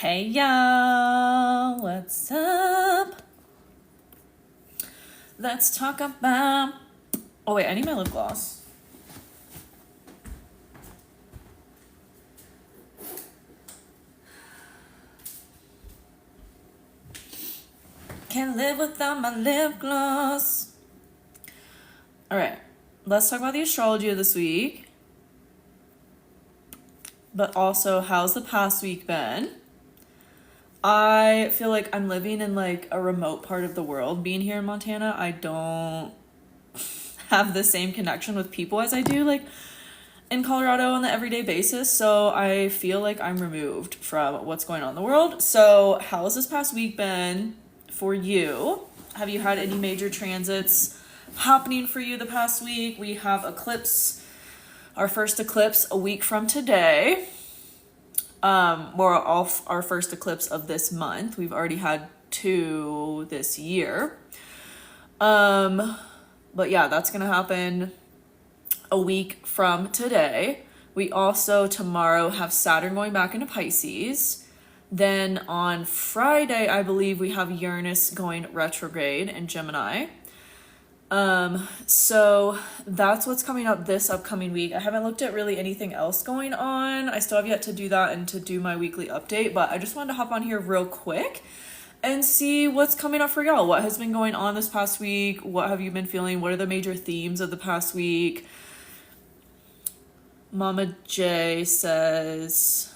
Hey y'all, what's up? Let's talk about... Oh wait, I need my lip gloss. Can't live without my lip gloss. Alright, let's talk about the astrology of this week. But also, how's the past week been? I feel like I'm living in like a remote part of the world. Being here in Montana, I don't have the same connection with people as I do like in Colorado on the everyday basis. So I feel like I'm removed from what's going on in the world. So how has this past week been for you? Have you had any major transits happening for you the past week? We have eclipse, our first eclipse a week from today. We're off our first eclipse of this month. We've already had 2 this year. But yeah, that's gonna happen a week from today. We also tomorrow have Saturn going back into Pisces. Then on Friday, I believe we have Uranus going retrograde in Gemini. So that's what's coming up this upcoming week. I haven't looked at really anything else going on. I still have yet to do that and to do my weekly update, but I just wanted to hop on here real quick and see what's coming up for y'all. What has been going on this past week? What have you been feeling? What are the major themes of the past week? Mama J says,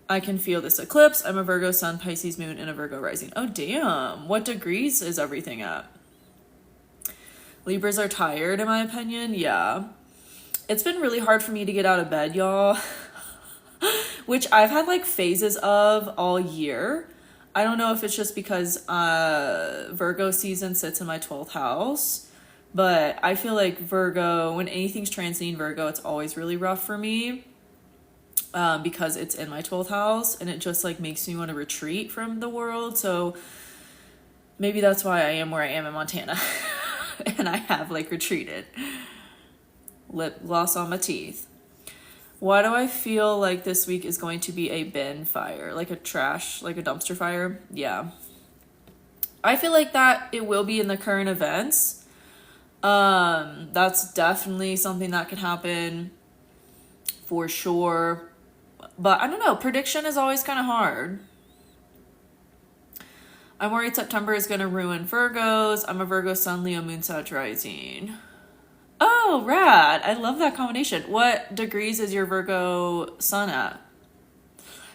I can feel this eclipse. I'm a Virgo sun, Pisces moon, and a Virgo rising. Oh, damn. What degrees is everything at? Libras are tired, in my opinion. Yeah. It's been really hard for me to get out of bed, y'all. Which I've had like phases of all year. I don't know if it's just because Virgo season sits in my 12th house. But I feel like Virgo, when anything's transiting Virgo, it's always really rough for me. Because it's in my 12th house. And it just like makes me want to retreat from the world. So maybe that's why I am where I am in Montana. And I have like retreated. Lip gloss on my teeth. Why do I feel like this week is going to be a bin fire? Like a trash, like a dumpster fire? Yeah. I feel like that it will be in the current events. That's definitely something that could happen for sure. But I don't know. Prediction is always kind of hard. I'm worried September is going to ruin Virgos. I'm a Virgo sun, Leo moon, Sag rising. Oh, rad. I love that combination. What degrees is your Virgo sun at?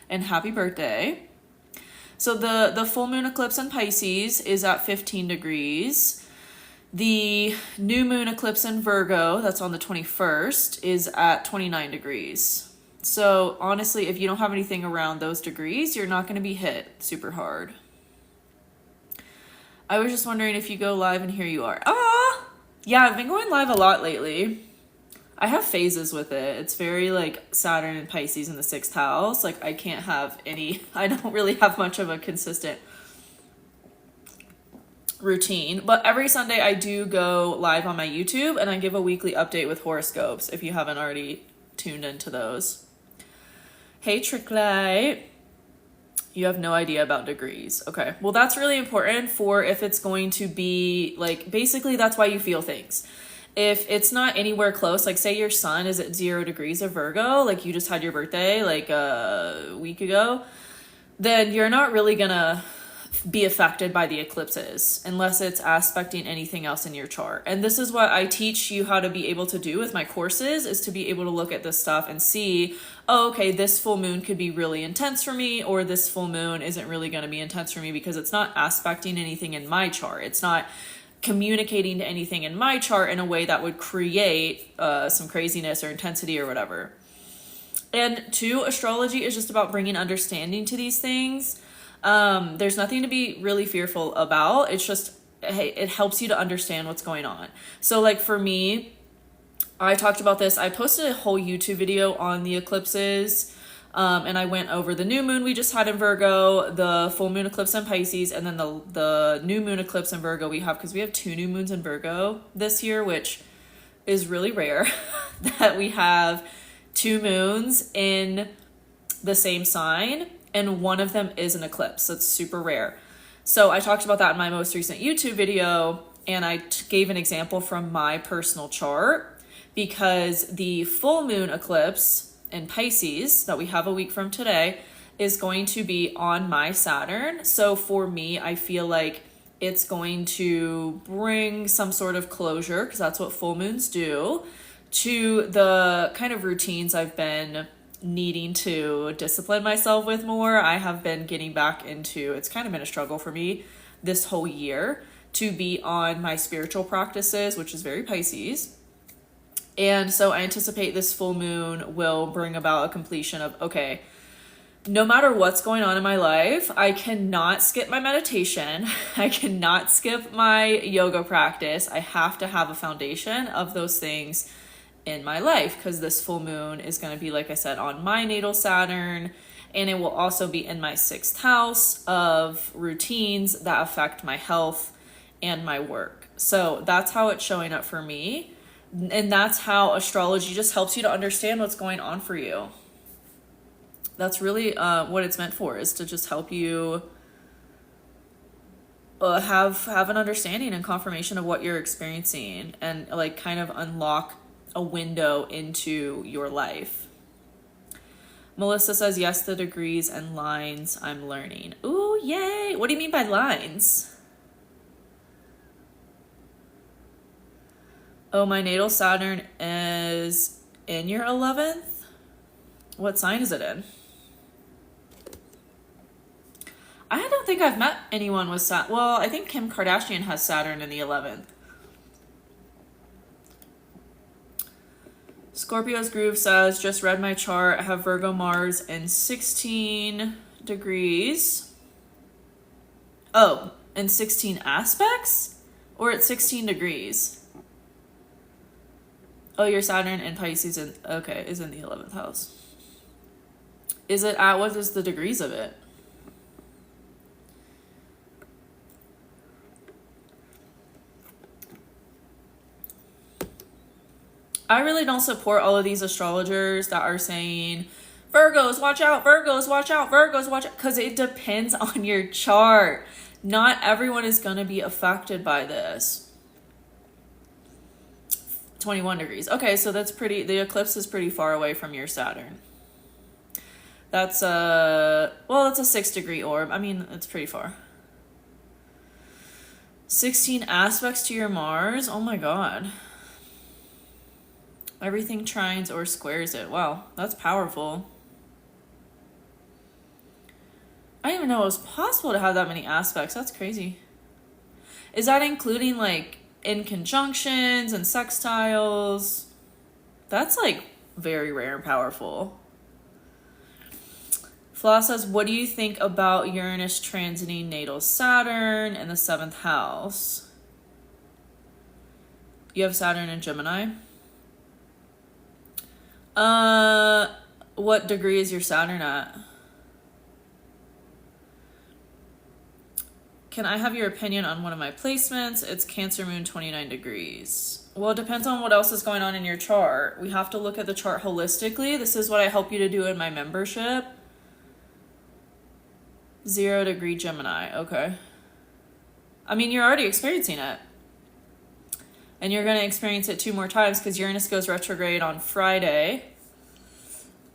And happy birthday. So the full moon eclipse in Pisces is at 15 degrees. The new moon eclipse in Virgo, that's on the 21st, is at 29 degrees. So honestly, if you don't have anything around those degrees, you're not going to be hit super hard. I was just wondering if you go live, and here you are. Ah, yeah, I've been going live a lot lately. I have phases with it. It's very like Saturn and Pisces in the 6th house. Like I can't have any, I don't really have much of a consistent routine. But every Sunday I do go live on my YouTube and I give a weekly update with horoscopes if you haven't already tuned into those. Hey, Tricklight. You have no idea about degrees. Okay. Well, that's really important for if it's going to be like, basically that's why you feel things. If it's not anywhere close, like say your sun is at 0 degrees of Virgo, like you just had your birthday like a week ago, then you're not really gonna be affected by the eclipses unless it's aspecting anything else in your chart. And this is what I teach you how to be able to do with my courses, is to be able to look at this stuff and see, oh, okay, this full moon could be really intense for me, or this full moon isn't really going to be intense for me because it's not aspecting anything in my chart. It's not communicating to anything in my chart in a way that would create some craziness or intensity or whatever. And 2, astrology is just about bringing understanding to these things. There's nothing to be really fearful about. It's just, hey, it helps you to understand what's going on. So like for me, I talked about this. I posted a whole YouTube video on the eclipses. And I went over the new moon we just had in Virgo, the full moon eclipse in Pisces, and then the new moon eclipse in Virgo we have, because we have 2 new moons in Virgo this year, which is really rare that we have 2 moons in the same sign. and one of them is an eclipse. That's super rare. So I talked about that in my most recent YouTube video, and I gave an example from my personal chart, because the full moon eclipse in Pisces that we have a week from today is going to be on my Saturn. So for me, I feel like it's going to bring some sort of closure, because that's what full moons do, to the kind of routines I've been needing to discipline myself with more. I have been getting back into, it's kind of been a struggle for me this whole year to be on my spiritual practices, which is very Pisces. And so I anticipate this full moon will bring about a completion of, okay, no matter what's going on in my life, I cannot skip my meditation. I cannot skip my yoga practice. I have to have a foundation of those things in my life, because this full moon is going to be, like I said, on my natal Saturn, and it will also be in my 6th house of routines that affect my health and my work. So that's how it's showing up for me. And that's how astrology just helps you to understand what's going on for you. That's really what it's meant for, is to just help you have an understanding and confirmation of what you're experiencing, and like kind of unlock a window into your life. Melissa says, yes, the degrees and lines I'm learning. Ooh, yay. What do you mean by lines? Oh, my natal Saturn is in your 11th? What sign is it in? I don't think I've met anyone with Saturn. Well, I think Kim Kardashian has Saturn in the 11th. Scorpio's Groove says, just read my chart. I have Virgo Mars in 16 degrees. Oh, in 16 aspects? Or at 16 degrees? Oh, your Saturn in Pisces is in the 11th house. Is it at, what is the degrees of it? I really don't support all of these astrologers that are saying, Virgos, watch out, Virgos, watch out, Virgos, watch out, because it depends on your chart. Not everyone is going to be affected by this. 21 degrees. Okay, so that's pretty, the eclipse is pretty far away from your Saturn. That's it's a 6-degree orb. I mean, it's pretty far. 16 aspects to your Mars. Oh my God. Everything trines or squares it. Wow, that's powerful. I didn't even know it was possible to have that many aspects. That's crazy. Is that including like in conjunctions and sextiles? That's like very rare and powerful. Flaw says, what do you think about Uranus transiting natal Saturn in the 7th house? You have Saturn in Gemini? What degree is your Saturn at? Can I have your opinion on one of my placements? It's Cancer Moon 29 degrees. Well, it depends on what else is going on in your chart. We have to look at the chart holistically. This is what I help you to do in my membership. 0-degree Gemini. Okay. I mean, you're already experiencing it. And you're going to experience it 2 more times because Uranus goes retrograde on Friday.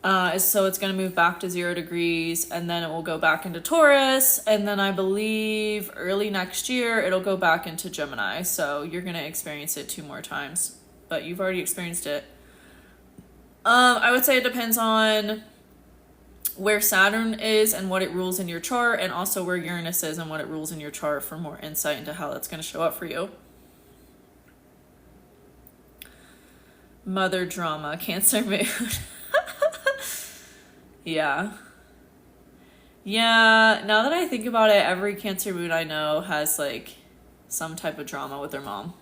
So it's going to move back to 0 degrees, and then it will go back into Taurus. And then I believe early next year, it'll go back into Gemini. So you're going to experience it 2 more times, but you've already experienced it. I would say it depends on where Saturn is and what it rules in your chart, and also where Uranus is and what it rules in your chart for more insight into how that's going to show up for you. Mother drama, Cancer moon. Yeah. Yeah, now that I think about it, every Cancer moon I know has like some type of drama with their mom.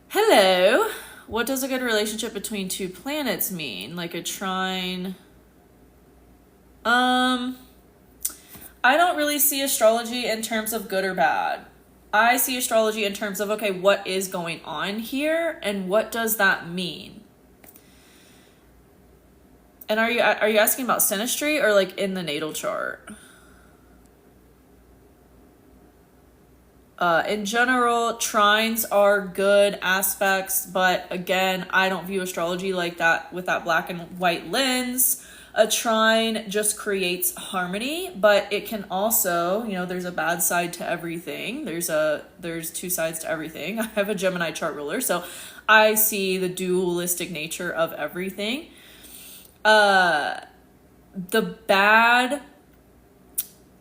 Hello. What does a good relationship between 2 planets mean? Like a trine? I don't really see astrology in terms of good or bad. I see astrology in terms of, okay, what is going on here and what does that mean? And are you asking about synastry or like in the natal chart? In general, trines are good aspects, but again, I don't view astrology like that with that black and white lens. A trine just creates harmony, but it can also, you know, there's a bad side to everything. There's two sides to everything. I have a Gemini chart ruler, so I see the dualistic nature of everything. The bad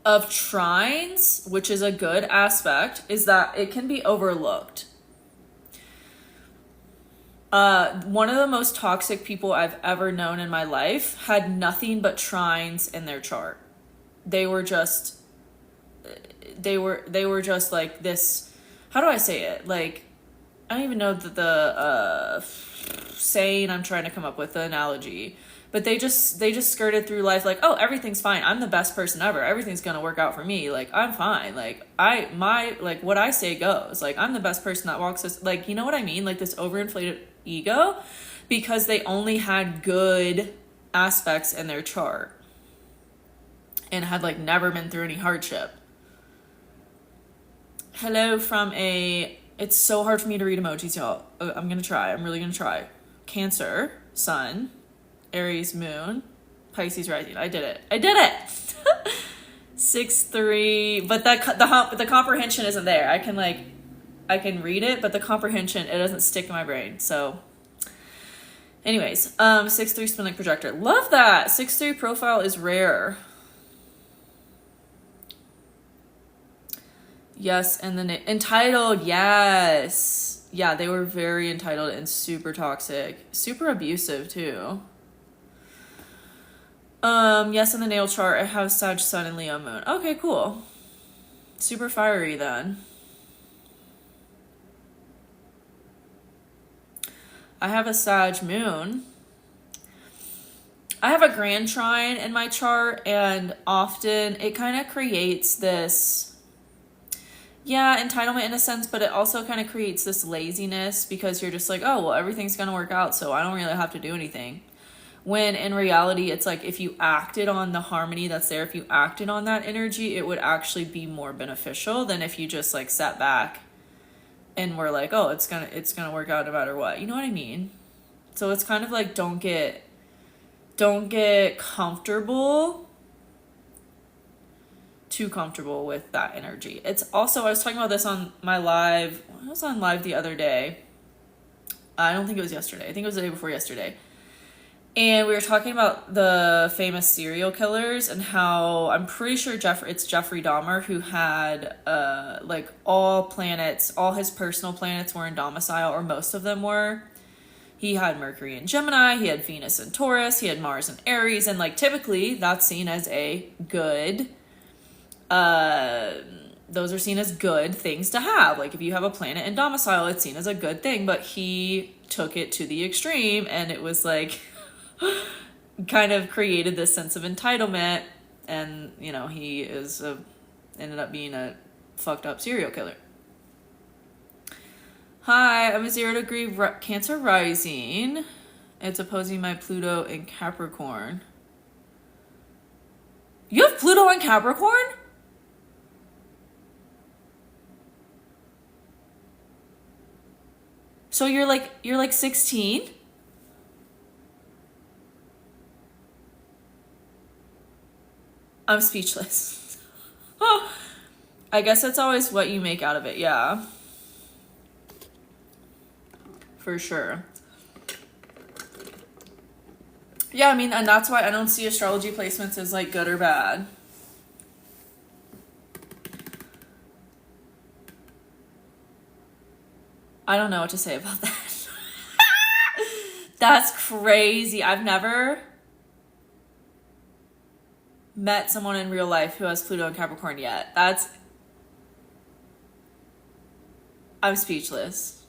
of trines, which is a good aspect, is that it can be overlooked. One of the most toxic people I've ever known in my life had nothing but trines in their chart. They were just like this, how do I say it? Like, I don't even know the saying I'm trying to come up with, the analogy. But they just skirted through life like, oh, everything's fine. I'm the best person ever. Everything's gonna work out for me. Like, I'm fine. Like, like what I say goes. Like, I'm the best person that walks this. Like, you know what I mean? Like this overinflated ego, because they only had good aspects in their chart and had like never been through any hardship. Hello from it's so hard for me to read emojis, y'all. I'm gonna try. I'm really gonna try. Cancer, Sun. Aries moon, Pisces rising. I did it. 6-3, but the comprehension isn't there. I can read it, but the comprehension, it doesn't stick in my brain. So anyways, 6-3 spin like projector. Love that. 6-3 profile is rare. Yes, and then entitled, yes. Yeah, they were very entitled and super toxic. Super abusive too. Yes, in the natal chart, I have Sag, Sun, and Leo moon. Okay, cool. Super fiery then. I have a Sag moon. I have a grand trine in my chart, and often it kind of creates this, yeah, entitlement in a sense, but it also kind of creates this laziness because you're just like, oh, well, everything's going to work out, so I don't really have to do anything. When in reality, it's like if you acted on the harmony that's there, if you acted on that energy, it would actually be more beneficial than if you just like sat back and were like, oh, it's gonna work out no matter what. You know what I mean? So it's kind of like don't get comfortable, too comfortable with that energy. It's also, I was talking about this on my live. I was on live the other day. I don't think it was yesterday. I think it was the day before yesterday. And we were talking about the famous serial killers and how I'm pretty sure it's Jeffrey Dahmer who had like all his personal planets were in domicile, or most of them were. He had Mercury in Gemini, he had Venus in Taurus, he had Mars in Aries, and like typically that's seen as a good, those are seen as good things to have. Like if you have a planet in domicile, it's seen as a good thing, but he took it to the extreme and it was like kind of created this sense of entitlement, and you know he ended up being a fucked up serial killer. Hi, I'm a 0-degree Cancer rising. It's opposing my Pluto in Capricorn. You have Pluto in Capricorn? So you're like 16? I'm speechless. Oh, I guess that's always what you make out of it. Yeah. For sure. Yeah, I mean, and that's why I don't see astrology placements as like good or bad. I don't know what to say about that. That's crazy. I've never met someone in real life who has Pluto and Capricorn yet. I'm speechless.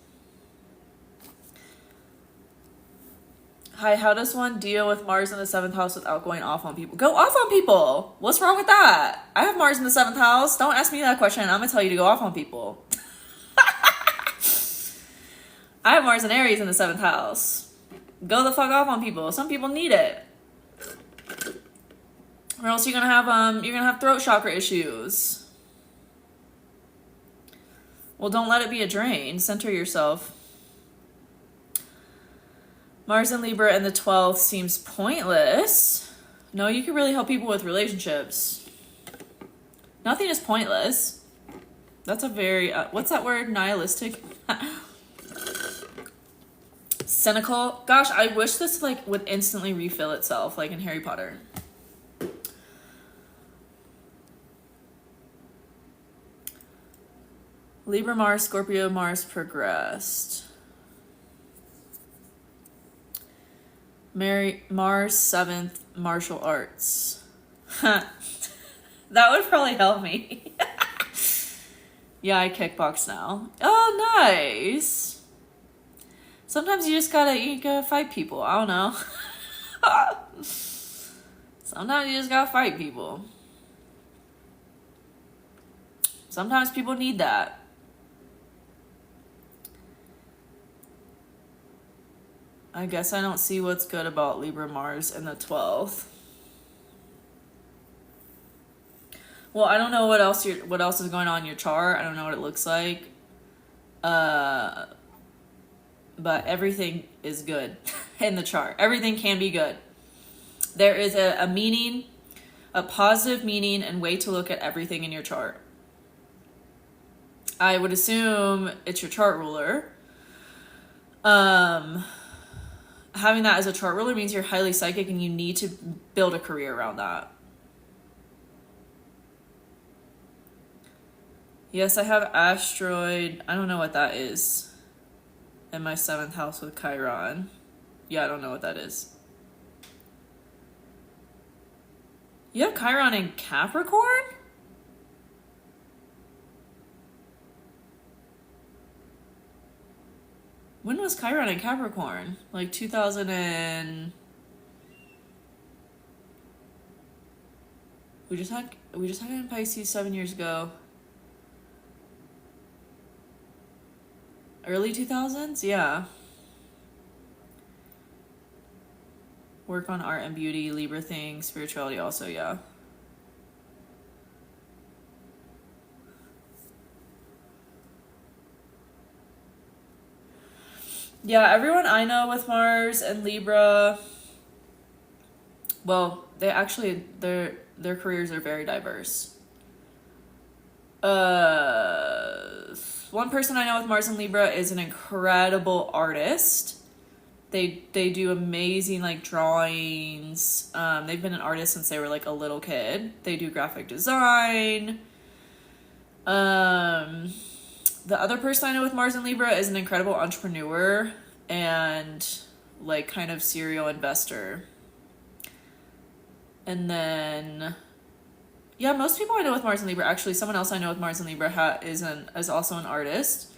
Hi, how does one deal with Mars in the 7th house without going off on people? Go off on people. What's wrong with that? I have Mars in the 7th house. Don't ask me that question. I'm gonna tell you to go off on people. I have Mars and Aries in the 7th house. Go the fuck off on people. Some people need it. Or else you're gonna have throat chakra issues. Well, don't let it be a drain. Center yourself. Mars in Libra and the 12th seems pointless. No, you can really help people with relationships. Nothing is pointless. That's a very, what's that word? Nihilistic? Cynical. Gosh, I wish this like would instantly refill itself like in Harry Potter. Libra Mars, Scorpio Mars progressed. Mars 7th, martial arts. That would probably help me. Yeah, I kickbox now. Oh, nice. Sometimes you gotta fight people. I don't know. Sometimes you just gotta fight people. Sometimes people need that. I guess I don't see what's good about Libra Mars in the 12th. Well, I don't know what else is going on in your chart. I don't know what it looks like. But everything is good in the chart. Everything can be good. There is a meaning, a positive meaning and way to look at everything in your chart. I would assume it's your chart ruler. Having that as a chart ruler means you're highly psychic and you need to build a career around that. Yes, I have asteroid. I don't know what that is. In my 7th house with Chiron. Yeah, I don't know what that is. You have Chiron in Capricorn? When was Chiron in Capricorn? Like 2000 and... We just had it in Pisces 7 years ago. Early 2000s? Yeah. Work on art and beauty, Libra thing, spirituality also, yeah. Yeah, everyone I know with Mars and Libra, well, they actually, their careers are very diverse. One person I know with Mars and Libra is an incredible artist. They do amazing like drawings. They've been an artist since they were like a little kid. They do graphic design. The other person I know with Mars and Libra is an incredible entrepreneur and like kind of serial investor. And then, yeah, most people I know with Mars and Libra, actually someone else I know with Mars and Libra is also an artist.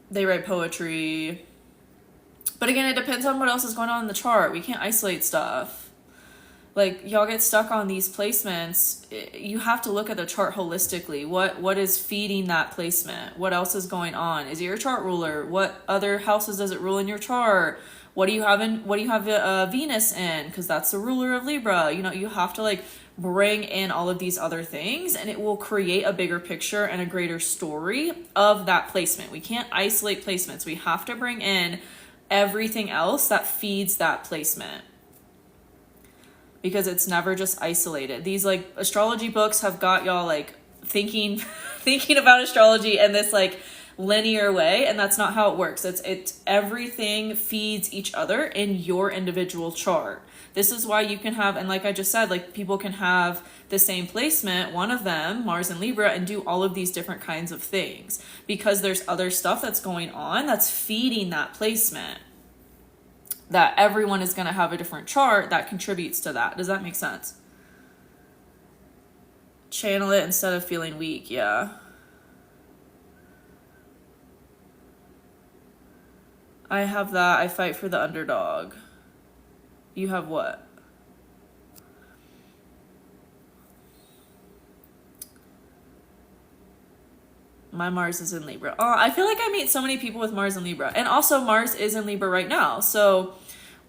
They write poetry. But again, it depends on what else is going on in the chart. We can't isolate stuff. Like, y'all get stuck on these placements. You have to look at the chart holistically. What is feeding that placement? What else is going on? Is it your chart ruler? What other houses does it rule in your chart? What do you have Venus in? Because that's the ruler of Libra. You know, you have to like bring in all of these other things and it will create a bigger picture and a greater story of that placement. We can't isolate placements. We have to bring in everything else that feeds that placement. Because it's never just isolated. These like astrology books have got y'all like thinking about astrology in this like linear way, and that's not how it works. It's everything feeds each other in your individual chart. This is why you can have, and like I just said, like people can have the same placement, one of them, Mars and Libra, and do all of these different kinds of things because there's other stuff that's going on that's feeding that placement. That everyone is going to have a different chart that contributes to that. Does that make sense? Channel it instead of feeling weak, yeah. I have that. I fight for the underdog. You have what? My Mars is in Libra. Oh, I feel like I meet so many people with Mars and Libra. And also Mars is in Libra right now. So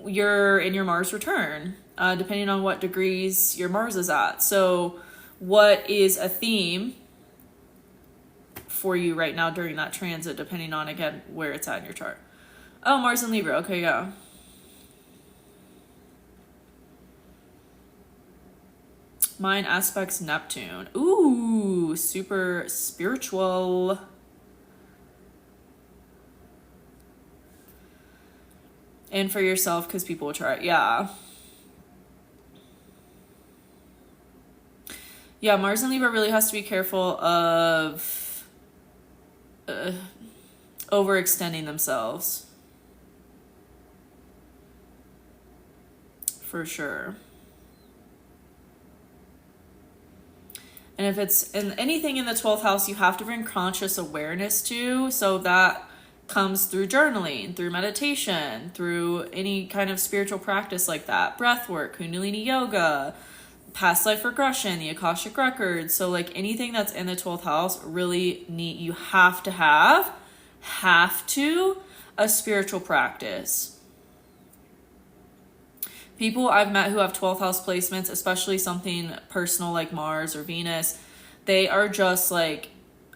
you're in your Mars return. depending on what degrees your Mars is at. So what is a theme for you right now during that transit, depending on, again, where it's at in your chart? Oh, Mars and Libra. Okay, yeah. Mine aspects Neptune. Ooh, super spiritual. And for yourself, because people will try it. Yeah. Yeah, Mars and Libra really has to be careful of overextending themselves. For sure. And if it's in anything in the 12th house, you have to bring conscious awareness to. So that comes through journaling, through meditation, through any kind of spiritual practice like that. Breath work, Kundalini yoga, past life regression, the Akashic records. So like anything that's in the 12th house, really neat. You have to have a spiritual practice. People I've met who have 12th house placements, especially something personal like Mars or Venus, they are just like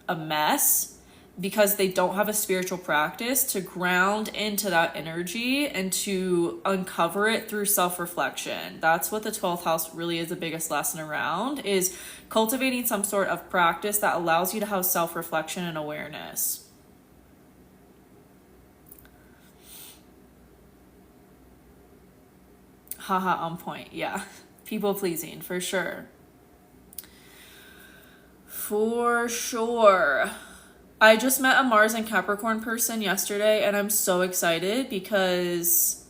a mess because they don't have a spiritual practice to ground into that energy and to uncover it through self-reflection. That's what the 12th house really is the biggest lesson around, is cultivating some sort of practice that allows you to have self-reflection and awareness. Haha, on point. Yeah. People pleasing, for sure. For sure. I just met a Mars and Capricorn person yesterday, and I'm so excited because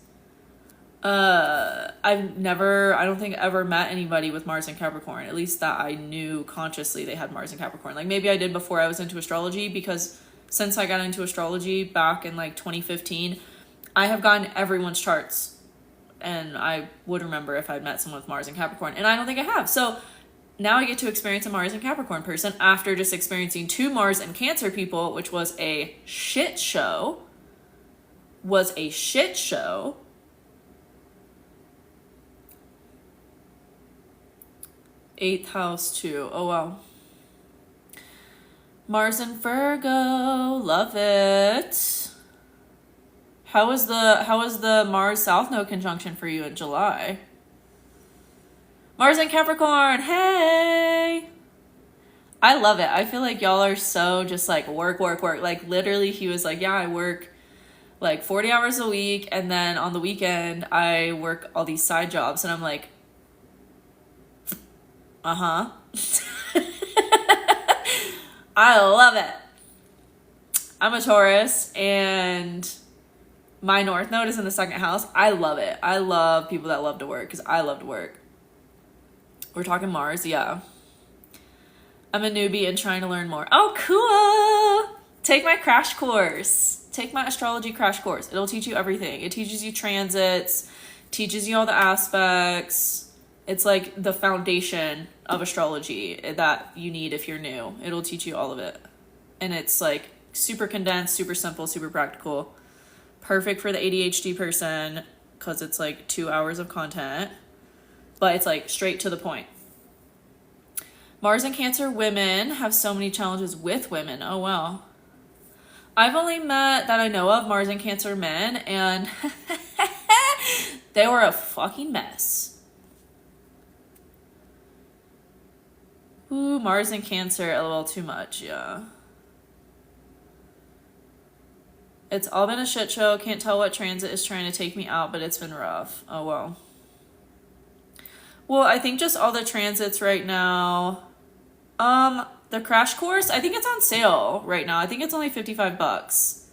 I don't think ever met anybody with Mars and Capricorn, at least that I knew consciously they had Mars and Capricorn. Like maybe I did before I was into astrology, because since I got into astrology back in like 2015, I have gotten everyone's charts. And I would remember if I'd met someone with Mars and Capricorn. And I don't think I have. So now I get to experience a Mars and Capricorn person after just experiencing 2 Mars and Cancer people, which was a shit show. 8th house too. Oh, wow. Mars and Virgo. Love it. How was the Mars South Node conjunction for you in July? Mars and Capricorn, hey! I love it. I feel like y'all are so just like work. Like literally he was like, yeah, I work like 40 hours a week, and then on the weekend I work all these side jobs, and I'm like, uh-huh. I love it. I'm a Taurus, and my North Node is in the 2nd house. I love it. I love people that love to work, because I love to work. We're talking Mars, yeah. I'm a newbie and trying to learn more. Oh, cool! Take my crash course. Take my astrology crash course. It'll teach you everything. It teaches you transits, teaches you all the aspects. It's like the foundation of astrology that you need if you're new. It'll teach you all of it. And it's like super condensed, super simple, super practical. Perfect for the ADHD person because it's like 2 hours of content, but it's like straight to the point. Mars and Cancer women have so many challenges with women. Oh, wow. I've only met, that I know of, Mars and Cancer men, and they were a fucking mess. Ooh, Mars and Cancer, a little too much, yeah. It's all been a shit show. Can't tell what transit is trying to take me out, but it's been rough. Oh, well. Well, I think just all the transits right now. The crash course, I think it's on sale right now. I think it's only $55.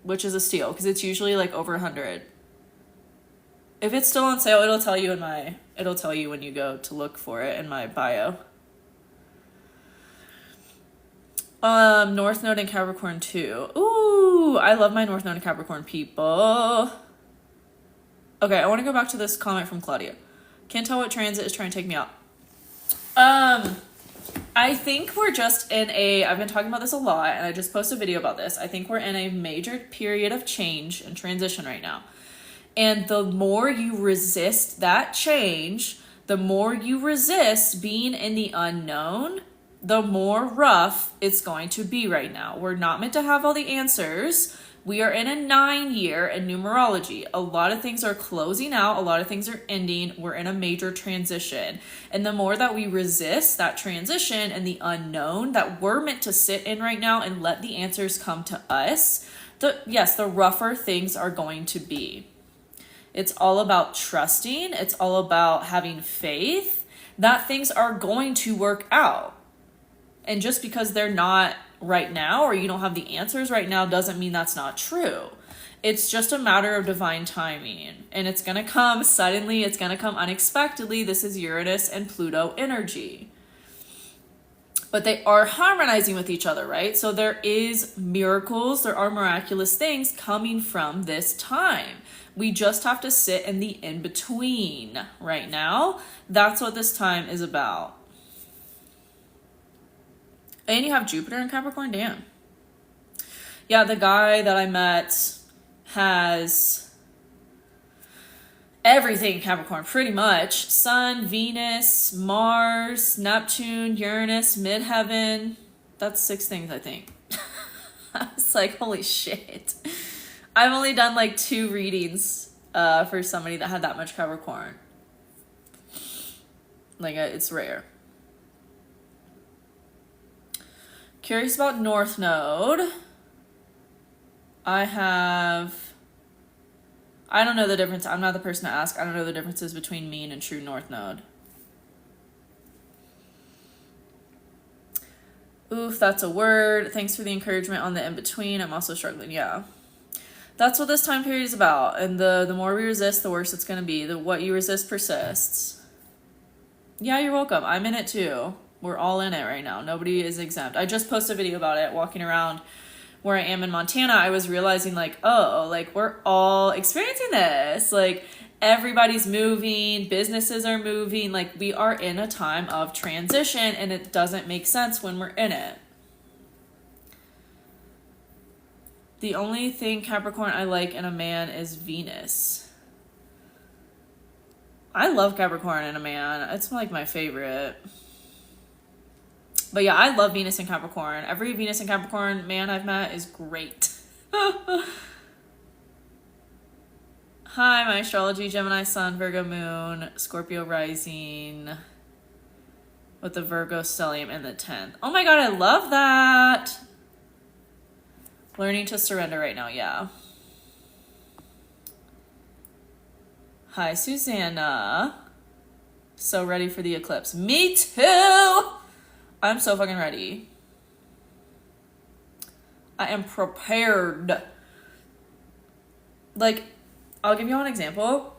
Which is a steal, because it's usually like over 100. If it's still on sale, it'll tell you when you go to look for it in my bio. North Node and Capricorn too. Ooh, I love my North Node and Capricorn people. Okay, I want to go back to this comment from Claudia. Can't tell what transit is trying to take me out. I think we're just in I've been talking about this a lot, and I just posted a video about this. I think we're in a major period of change and transition right now. And the more you resist that change, the more you resist being in the unknown, the more rough it's going to be right now. We're not meant to have all the answers. We are in a 9-year in numerology. A lot of things are closing out. A lot of things are ending. We're in a major transition. And the more that we resist that transition and the unknown that we're meant to sit in right now and let the answers come to us, the rougher things are going to be. It's all about trusting. It's all about having faith that things are going to work out. And just because they're not right now, or you don't have the answers right now, doesn't mean that's not true. It's just a matter of divine timing, and it's going to come suddenly. It's going to come unexpectedly. This is Uranus and Pluto energy, but they are harmonizing with each other, right? So there is miracles, there are miraculous things coming from this time. We just have to sit in the in-between right now. That's what this time is about. And you have Jupiter in Capricorn, damn. Yeah, the guy that I met has everything in Capricorn, pretty much. Sun, Venus, Mars, Neptune, Uranus, midheaven. That's 6 things, I think. I was like, holy shit. I've only done like 2 readings for somebody that had that much Capricorn. Like, it's rare. Curious about North Node. I don't know the difference. I'm not the person to ask. I don't know the differences between mean and true North Node. Oof, that's a word. Thanks for the encouragement on the in-between. I'm also struggling. Yeah. That's what this time period is about. And the more we resist, the worse it's going to be. What you resist persists. Yeah, you're welcome. I'm in it too. We're all in it right now. Nobody is exempt. I just posted a video about it, walking around where I am in Montana. I was realizing like, oh, like we're all experiencing this. Like everybody's moving, businesses are moving. Like we are in a time of transition, and it doesn't make sense when we're in it. The only thing Capricorn I like in a man is Venus. I love Capricorn in a man. It's like my favorite. But yeah, I love Venus and Capricorn. Every Venus and Capricorn man I've met is great. Hi, my astrology, Gemini sun, Virgo moon, Scorpio rising with the Virgo stellium in the 10th. Oh my God, I love that. Learning to surrender right now, yeah. Hi, Susanna. So ready for the eclipse. Me too. I'm so fucking ready. I am prepared. Like, I'll give you an example.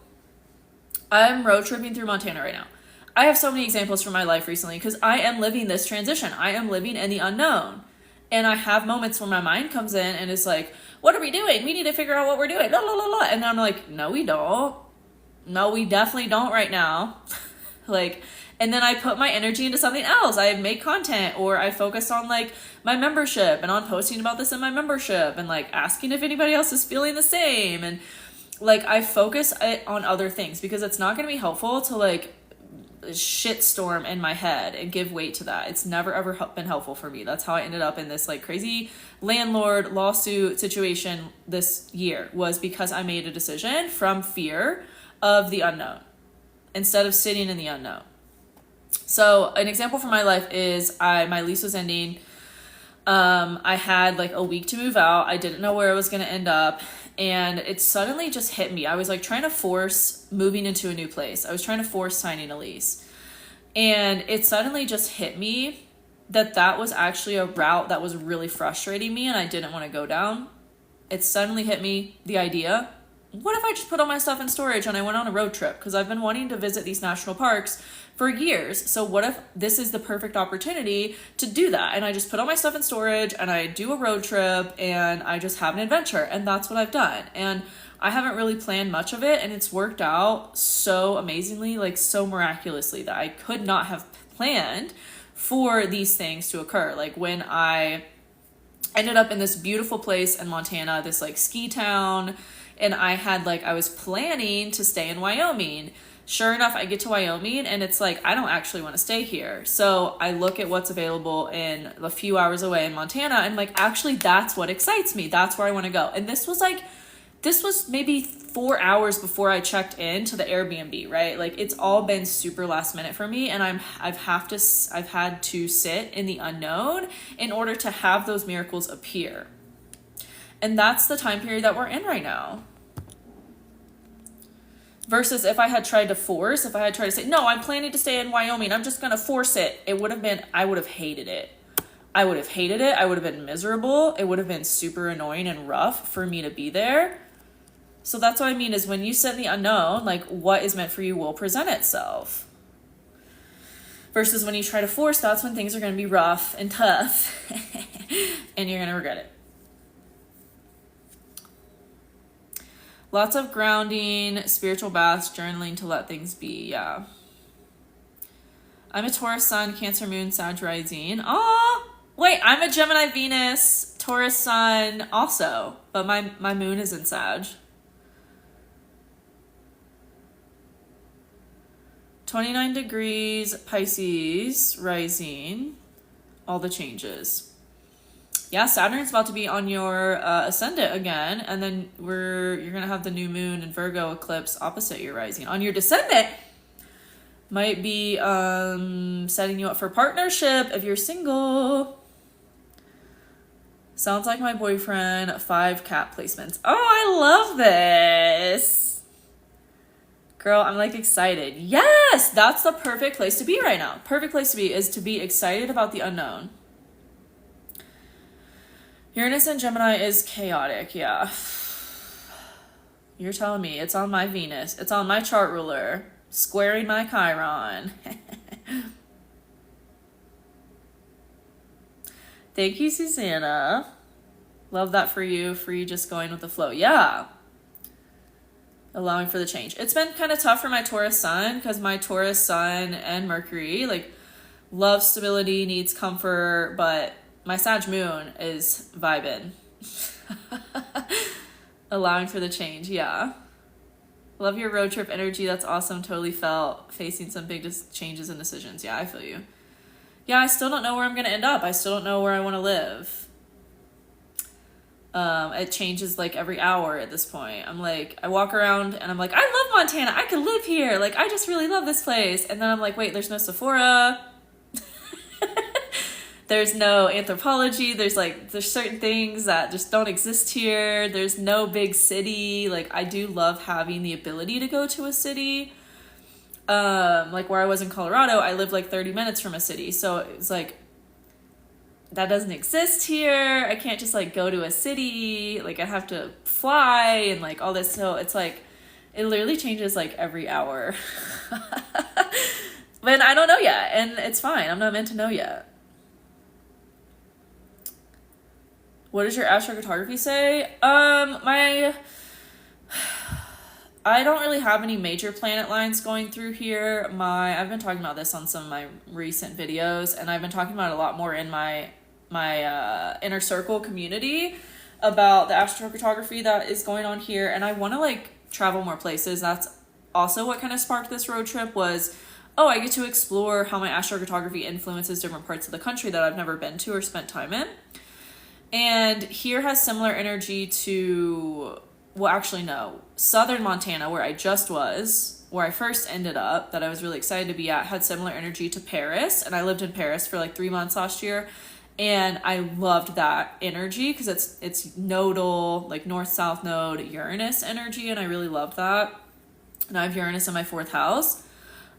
I'm road tripping through Montana right now. I have so many examples from my life recently because I am living this transition. I am living in the unknown. And I have moments where my mind comes in and is like, what are we doing? We need to figure out what we're doing. La, la, la, la. And then I'm like, no, we don't. No, we definitely don't right now. Like, and then I put my energy into something else. I make content, or I focus on like my membership and on posting about this in my membership and like asking if anybody else is feeling the same. And like, I focus on other things because it's not going to be helpful to like shitstorm in my head and give weight to that. It's never ever been helpful for me. That's how I ended up in this like crazy landlord lawsuit situation this year, was because I made a decision from fear of the unknown instead of sitting in the unknown. So an example from my life is my lease was ending. I had like a week to move out. I didn't know where I was going to end up. And it suddenly just hit me. I was like trying to force moving into a new place. I was trying to force signing a lease. And it suddenly just hit me that was actually a route that was really frustrating me and I didn't want to go down. It suddenly hit me, the idea, what if I just put all my stuff in storage and I went on a road trip? Because I've been wanting to visit these national parks for years. So what if this is the perfect opportunity to do that? And I just put all my stuff in storage and I do a road trip and I just have an adventure. And that's what I've done. And I haven't really planned much of it. And it's worked out so amazingly, like so miraculously, that I could not have planned for these things to occur. Like when I ended up in this beautiful place in Montana, this like ski town. And I was planning to stay in Wyoming. Sure enough, I get to Wyoming and it's like, I don't actually want to stay here. So I look at what's available in a few hours away in Montana and like, actually, that's what excites me. That's where I want to go. And this was maybe 4 hours before I checked in to the Airbnb, right? Like it's all been super last minute for me. And I've had to sit in the unknown in order to have those miracles appear. And that's the time period that we're in right now. Versus if I had tried to say, no, I'm planning to stay in Wyoming, I'm just going to force it. I would have hated it. I would have been miserable. It would have been super annoying and rough for me to be there. So that's what I mean is when you sit in the unknown, like what is meant for you will present itself. Versus when you try to force, that's when things are going to be rough and tough and you're going to regret it. Lots of grounding, spiritual baths, journaling to let things be. Yeah. I'm a Taurus sun, Cancer moon, Sag rising. Oh, wait, I'm a Gemini Venus, Taurus sun also, but my moon is in Sag. 29 degrees, Pisces rising. All the changes. Yeah, Saturn's about to be on your ascendant again, and then you're gonna have the new moon and Virgo eclipse opposite your rising. On your descendant, might be setting you up for partnership if you're single. Sounds like my boyfriend. 5 cat placements. Oh, I love this. Girl, I'm like excited. Yes, that's the perfect place to be right now. Perfect place to be is to be excited about the unknown. Uranus and Gemini is chaotic, yeah. You're telling me it's on my Venus. It's on my chart ruler. Squaring my Chiron. Thank you, Susanna. Love that for you just going with the flow. Yeah. Allowing for the change. It's been kind of tough for my Taurus sun because my Taurus sun and Mercury, like, love stability, needs comfort, but my Sag moon is vibing. Allowing for the change, yeah. Love your road trip energy. That's awesome. Totally felt facing some big changes and decisions. Yeah, I feel you. Yeah, I still don't know where I'm going to end up. I still don't know where I want to live. It changes like every hour at this point. I'm like, I walk around and I'm like, I love Montana. I could live here. Like, I just really love this place. And then I'm like, wait, there's no Sephora. There's no Anthropology. There's certain things that just don't exist here. There's no big city. Like, I do love having the ability to go to a city. Like where I was in Colorado, I lived like 30 minutes from a city. So it was like, that doesn't exist here. I can't just like go to a city. Like, I have to fly and like all this. So it's like, it literally changes like every hour. But I don't know yet. And it's fine. I'm not meant to know yet. What does your astrocartography say? I don't really have any major planet lines going through here. I've been talking about this on some of my recent videos, and I've been talking about it a lot more in my inner circle community about the astrocartography that is going on here. And I want to like travel more places. That's also what kind of sparked this road trip was, oh, I get to explore how my astrocartography influences different parts of the country that I've never been to or spent time in. And here has similar energy to, well, actually no, southern Montana, where I just was, where I first ended up, that I was really excited to be at, had similar energy to Paris. And I lived in Paris for like 3 months last year. And I loved that energy because it's nodal, like north-south node Uranus energy. And I really loved that. And I have Uranus in my 4th house.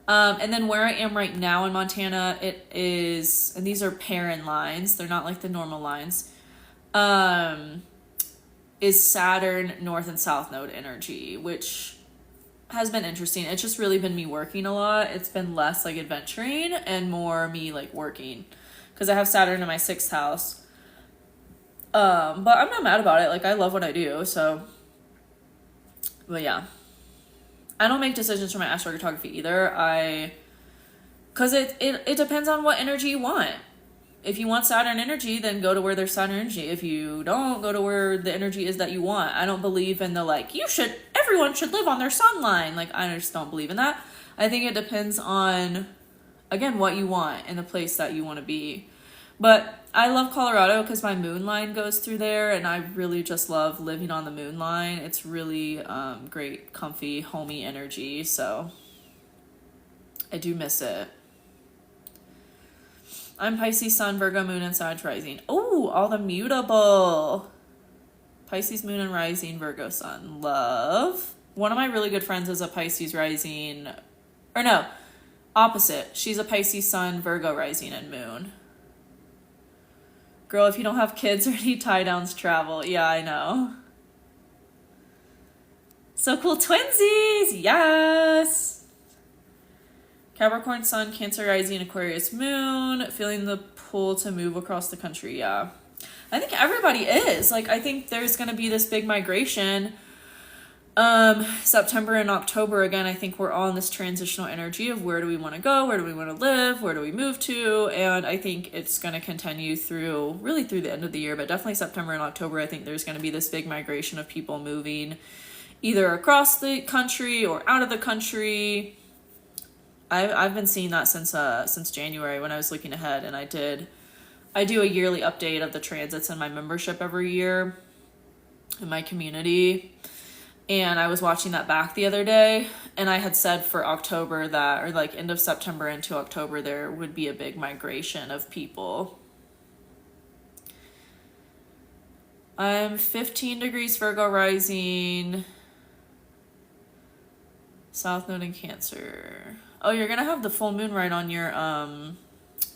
And then where I am right now in Montana, it is, and these are parent lines. They're not like the normal lines. Is Saturn north and south node energy, which has been interesting. It's just really been me working a lot. It's been less like adventuring and more me like working because I have Saturn in my 6th house. But I'm not mad about it. Like, I love what I do. So, but yeah, I don't make decisions for my astrocartography either. Because it depends on what energy you want. If you want Saturn energy, then go to where there's Saturn energy. If you don't, go to where the energy is that you want. I don't believe in the like, everyone should live on their sun line. Like, I just don't believe in that. I think it depends on, again, what you want and the place that you want to be. But I love Colorado because my moon line goes through there, and I really just love living on the moon line. It's really great, comfy, homey energy, so I do miss it. I'm Pisces Sun, Virgo Moon, and Sag Rising. Oh, all the mutable. Pisces Moon and Rising, Virgo Sun. Love. One of my really good friends is a Pisces Rising, or no, opposite. She's a Pisces Sun, Virgo Rising, and Moon. Girl, if you don't have kids or any tie-downs, travel. Yeah, I know. So cool, twinsies! Yes! Capricorn Sun, Cancer Rising, Aquarius Moon. Feeling the pull to move across the country, yeah. I think everybody is. Like, I think there's going to be this big migration. September and October, again, I think we're all in this transitional energy of where do we want to go, where do we want to live, where do we move to, and I think it's going to continue through the end of the year, but definitely September and October, I think there's going to be this big migration of people moving either across the country or out of the country. I've been seeing that since January when I was looking ahead, and I do a yearly update of the transits in my membership every year in my community. And I was watching that back the other day, and I had said for October that, or like end of September into October, there would be a big migration of people. I'm 15 degrees Virgo rising, South Node in Cancer. Oh, you're going to have the full moon right on your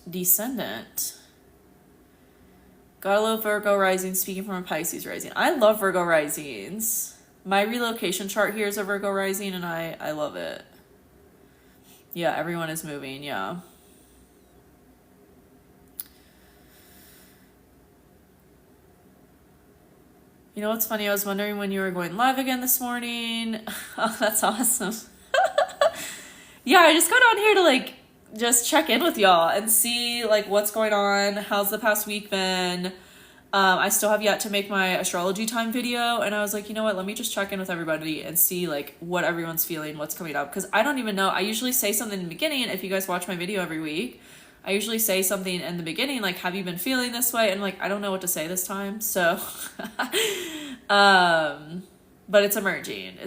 descendant. Gotta love Virgo rising, speaking from a Pisces rising. I love Virgo risings. My relocation chart here is a Virgo rising, and I love it. Yeah, everyone is moving, yeah. You know what's funny? I was wondering when you were going live again this morning. Oh, that's awesome. Yeah, I just got on here to like just check in with y'all and see like what's going on. How's the past week been? I still have yet to make my astrology time video, and I was like, you know what, let me just check in with everybody and see like what everyone's feeling, what's coming up, because I don't even know. I usually say something in the beginning. If you guys watch my video every week, I usually say something in the beginning like, have you been feeling this way? And like, I don't know what to say this time, so but it's emerging,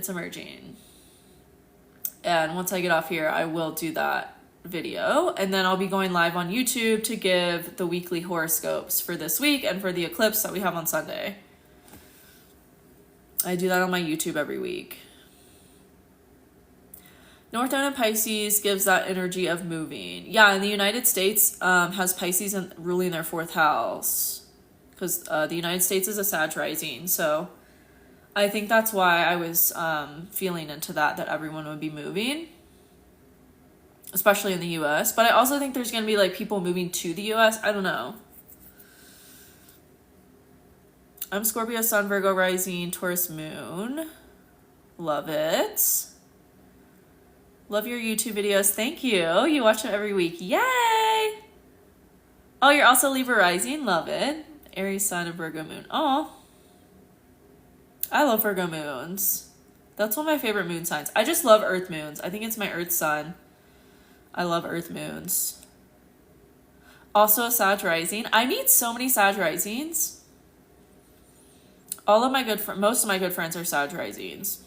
and once I get off here, I will do that video, and then I'll be going live on YouTube to give the weekly horoscopes for this week and for the eclipse that we have on Sunday. I do that on my YouTube every week. North Node in Pisces gives that energy of moving. Yeah, and the United States has Pisces ruling their 4th house, because the United States is a Sag rising, so I think that's why I was feeling into that everyone would be moving, especially in the U.S. But I also think there's going to be like people moving to the U.S. I don't know. I'm Scorpio Sun, Virgo rising, Taurus moon. Love it. Love your YouTube videos. Thank you. You watch them every week. Yay! Oh, you're also Libra rising. Love it. Aries Sun and Virgo moon. Oh, I love Virgo moons. That's one of my favorite moon signs. I just love Earth moons. I think it's my Earth sun. I love Earth moons. Also a Sag rising. I meet so many Sag risings. Most of my good friends are Sag risings.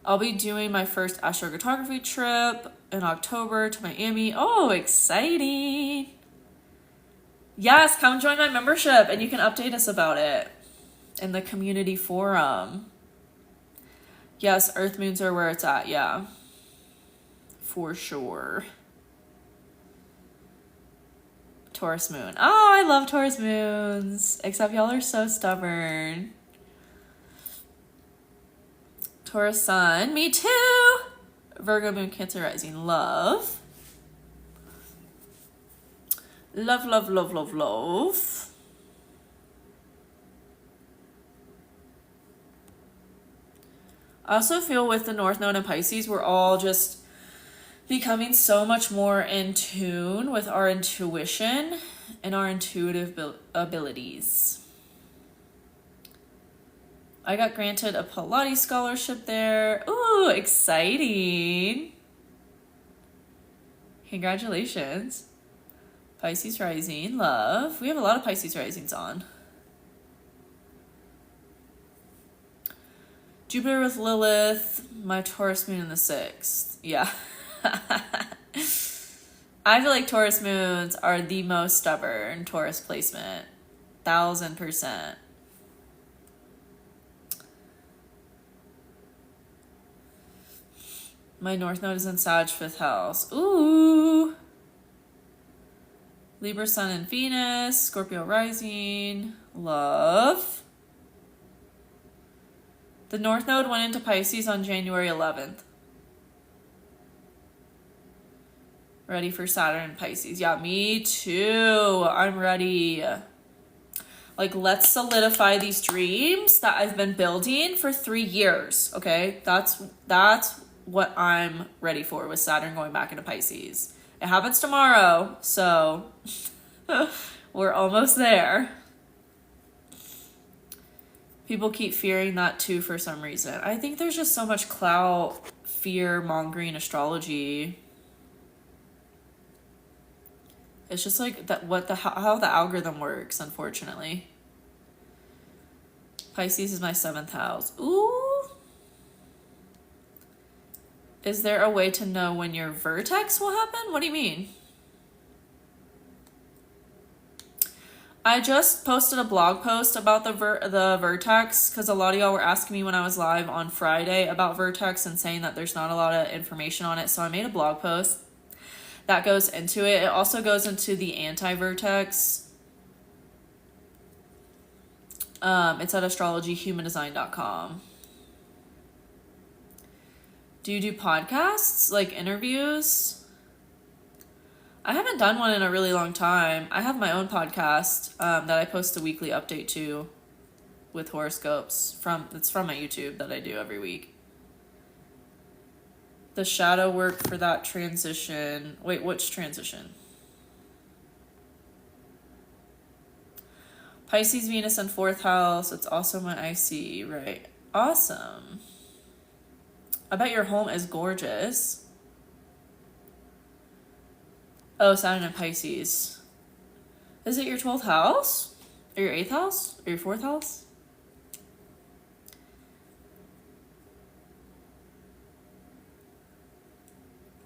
I'll be doing my first astrocartography trip in October to Miami. Oh, exciting. Yes, come join my membership and you can update us about it in the community forum. Yes, Earth moons are where it's at, yeah. For sure. Taurus moon. Oh, I love Taurus moons. Except y'all are so stubborn. Taurus sun. Me too. Virgo moon, Cancer rising. Love. Love, love, love, love, love. I also feel with the North Node in Pisces, we're all just becoming so much more in tune with our intuition and our intuitive abilities. I got granted a Pilates scholarship there. Ooh, exciting. Congratulations. Pisces rising, love. We have a lot of Pisces risings on. Jupiter with Lilith, my Taurus moon in the 6th. Yeah. I feel like Taurus moons are the most stubborn Taurus placement. 1000%. My North Node is in Sag, 5th house. Ooh. Libra, Sun, and Venus. Scorpio rising. Love. The North Node went into Pisces on January 11th. Ready for Saturn and Pisces. Yeah, me too. I'm ready. Like, let's solidify these dreams that I've been building for 3 years, okay? That's what I'm ready for with Saturn going back into Pisces. It happens tomorrow, so we're almost there. People keep fearing that too for some reason. I think there's just so much clout, fear-mongering astrology. It's just like that how the algorithm works, unfortunately. Pisces is my 7th house. Ooh. Is there a way to know when your vertex will happen? What do you mean? I just posted a blog post about the vertex because a lot of y'all were asking me when I was live on Friday about vertex and saying that there's not a lot of information on it. So I made a blog post that goes into it. It also goes into the anti-vertex. It's at astrologyhumandesign.com. Do you do podcasts, like interviews? I haven't done one in a really long time. I have my own podcast that I post a weekly update to with horoscopes. It's from my YouTube that I do every week. The shadow work for that transition. Wait, which transition? Pisces, Venus, and 4th house. It's also my IC, right? Awesome. I bet your home is gorgeous. Oh, Saturn and Pisces. Is it your 12th house? Or your 8th house? Or your 4th house?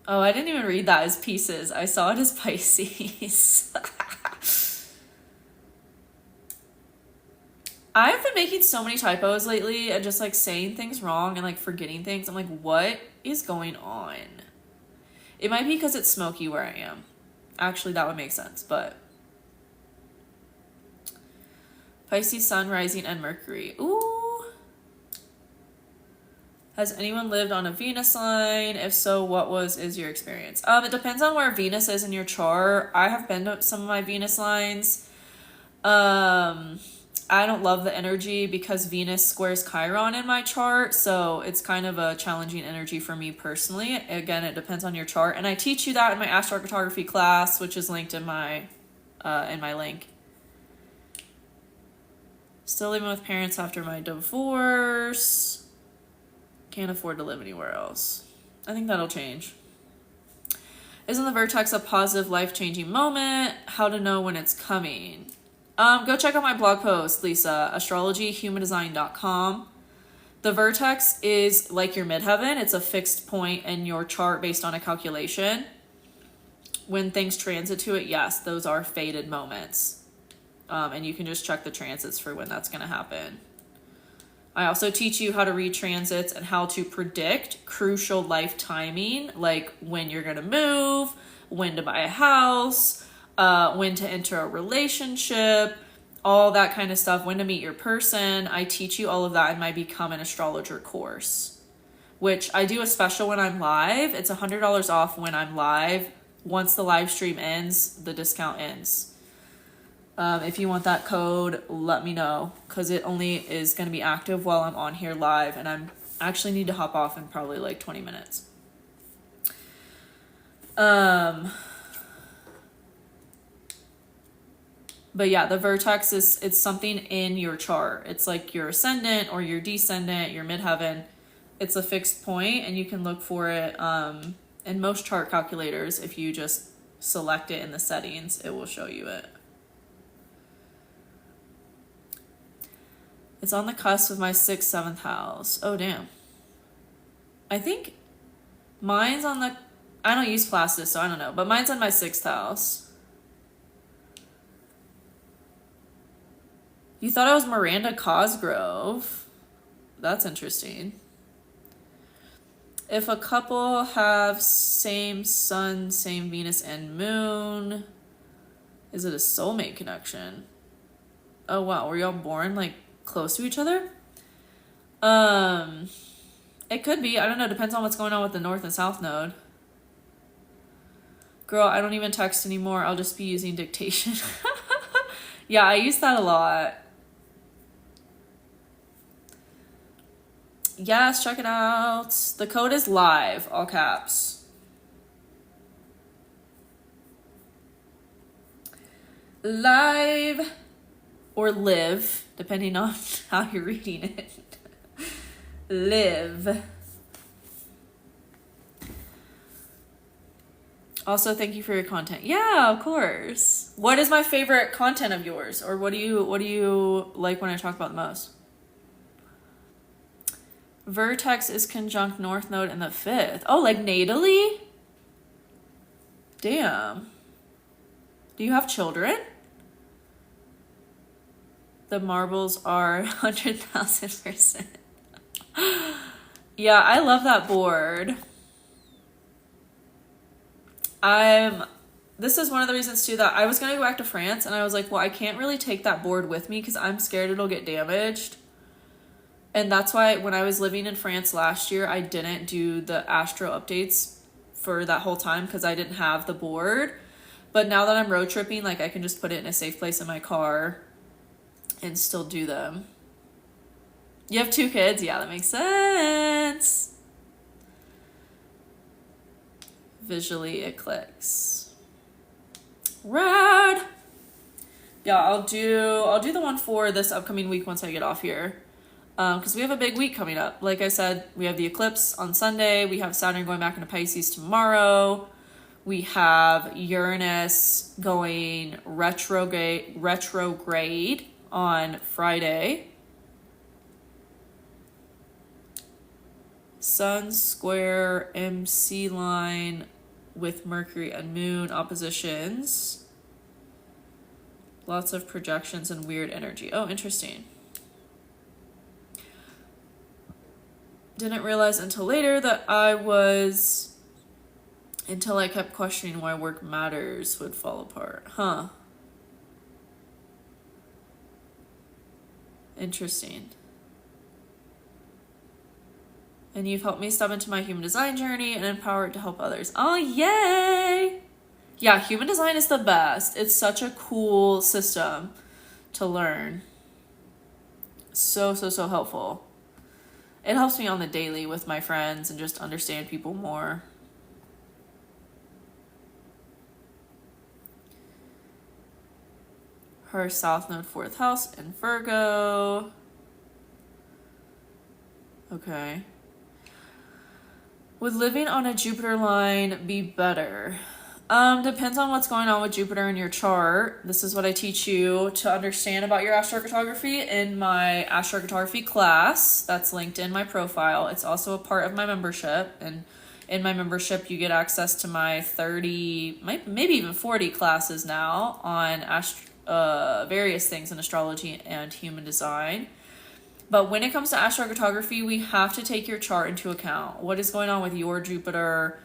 Oh, I didn't even read that as pieces. I saw it as Pisces. I've been making so many typos lately and just like saying things wrong and like forgetting things. I'm like, what is going on? It might be because it's smoky where I am. Actually, that would make sense, but Pisces, Sun, Rising, and Mercury. Ooh. Has anyone lived on a Venus line? If so, what is your experience? It depends on where Venus is in your chart. I have been to some of my Venus lines. I don't love the energy because Venus squares Chiron in my chart, so it's kind of a challenging energy for me personally. Again, it depends on your chart, and I teach you that in my astrocartography class, which is linked in my link. Still living with parents after my divorce. Can't afford to live anywhere else. I think that'll change. Isn't the vertex a positive, life-changing moment? How to know when it's coming? Go check out my blog post, Lisa, astrologyhumandesign.com. The vertex is like your midheaven. It's a fixed point in your chart based on a calculation. When things transit to it, yes, those are fated moments. And you can just check the transits for when that's going to happen. I also teach you how to read transits and how to predict crucial life timing, like when you're going to move, when to buy a house, when to enter a relationship, all that kind of stuff, when to meet your person. I teach you all of that in my Become an Astrologer course, which I do a special when I'm live. It's $100 off when I'm live. Once the live stream ends, the discount ends. If you want that code, let me know, because it only is going to be active while I'm on here live, and I'm actually need to hop off in probably like 20 minutes. Um, but yeah, the vertex it's something in your chart. It's like your ascendant or your descendant, your midheaven. It's a fixed point, and you can look for it in most chart calculators. If you just select it in the settings, it will show you it. It's on the cusp of my 6th, 7th house. Oh, damn. I think mine's on the... I don't use Placidus, so I don't know. But mine's on my 6th house. You thought I was Miranda Cosgrove. That's interesting. If a couple have same sun, same Venus and moon, is it a soulmate connection? Oh, wow. Were y'all born, like, close to each other? It could be. I don't know. Depends on what's going on with the north and south node. Girl, I don't even text anymore. I'll just be using dictation. Yeah, I use that a lot. Yes, check it out. The code is live, all caps. Live or live, depending on how you're reading it. Live. Also, thank you for your content. Yeah, of course. What is my favorite content of yours? Or what do you like when I talk about the most? Vertex is conjunct North Node in the 5th. Oh, like natally? Damn. Do you have children? The marbles are 100,000%. Yeah, I love that board. This is one of the reasons too that I was going to go back to France, and I was like, well, I can't really take that board with me because I'm scared it'll get damaged. And that's why when I was living in France last year, I didn't do the astro updates for that whole time because I didn't have the board. But now that I'm road tripping, like I can just put it in a safe place in my car and still do them. You have 2 kids? Yeah, that makes sense. Visually eclipse. Rad. Yeah, I'll do the one for this upcoming week once I get off here. Because we have a big week coming up. Like I said, we have the eclipse on Sunday. We have Saturn going back into Pisces tomorrow. We have Uranus going retrograde on Friday. Sun square MC line with Mercury and Moon oppositions. Lots of projections and weird energy. Oh, interesting. Didn't realize until later that until I kept questioning why work matters would fall apart. Huh. Interesting. And you've helped me step into my human design journey and empower it to help others. Oh, yay! Yeah, human design is the best. It's such a cool system to learn. So helpful. It helps me on the daily with my friends and just understand people more. Her South Node 4th house in Virgo. Okay. Would living on a Jupiter line be better? Depends on what's going on with Jupiter in your chart. This is what I teach you to understand about your astrocartography in my astrocartography class. That's linked in my profile. It's also a part of my membership. And in my membership, you get access to my 30, maybe even 40 classes now on various things in astrology and human design. But when it comes to astrocartography, we have to take your chart into account. What is going on with your Jupiter?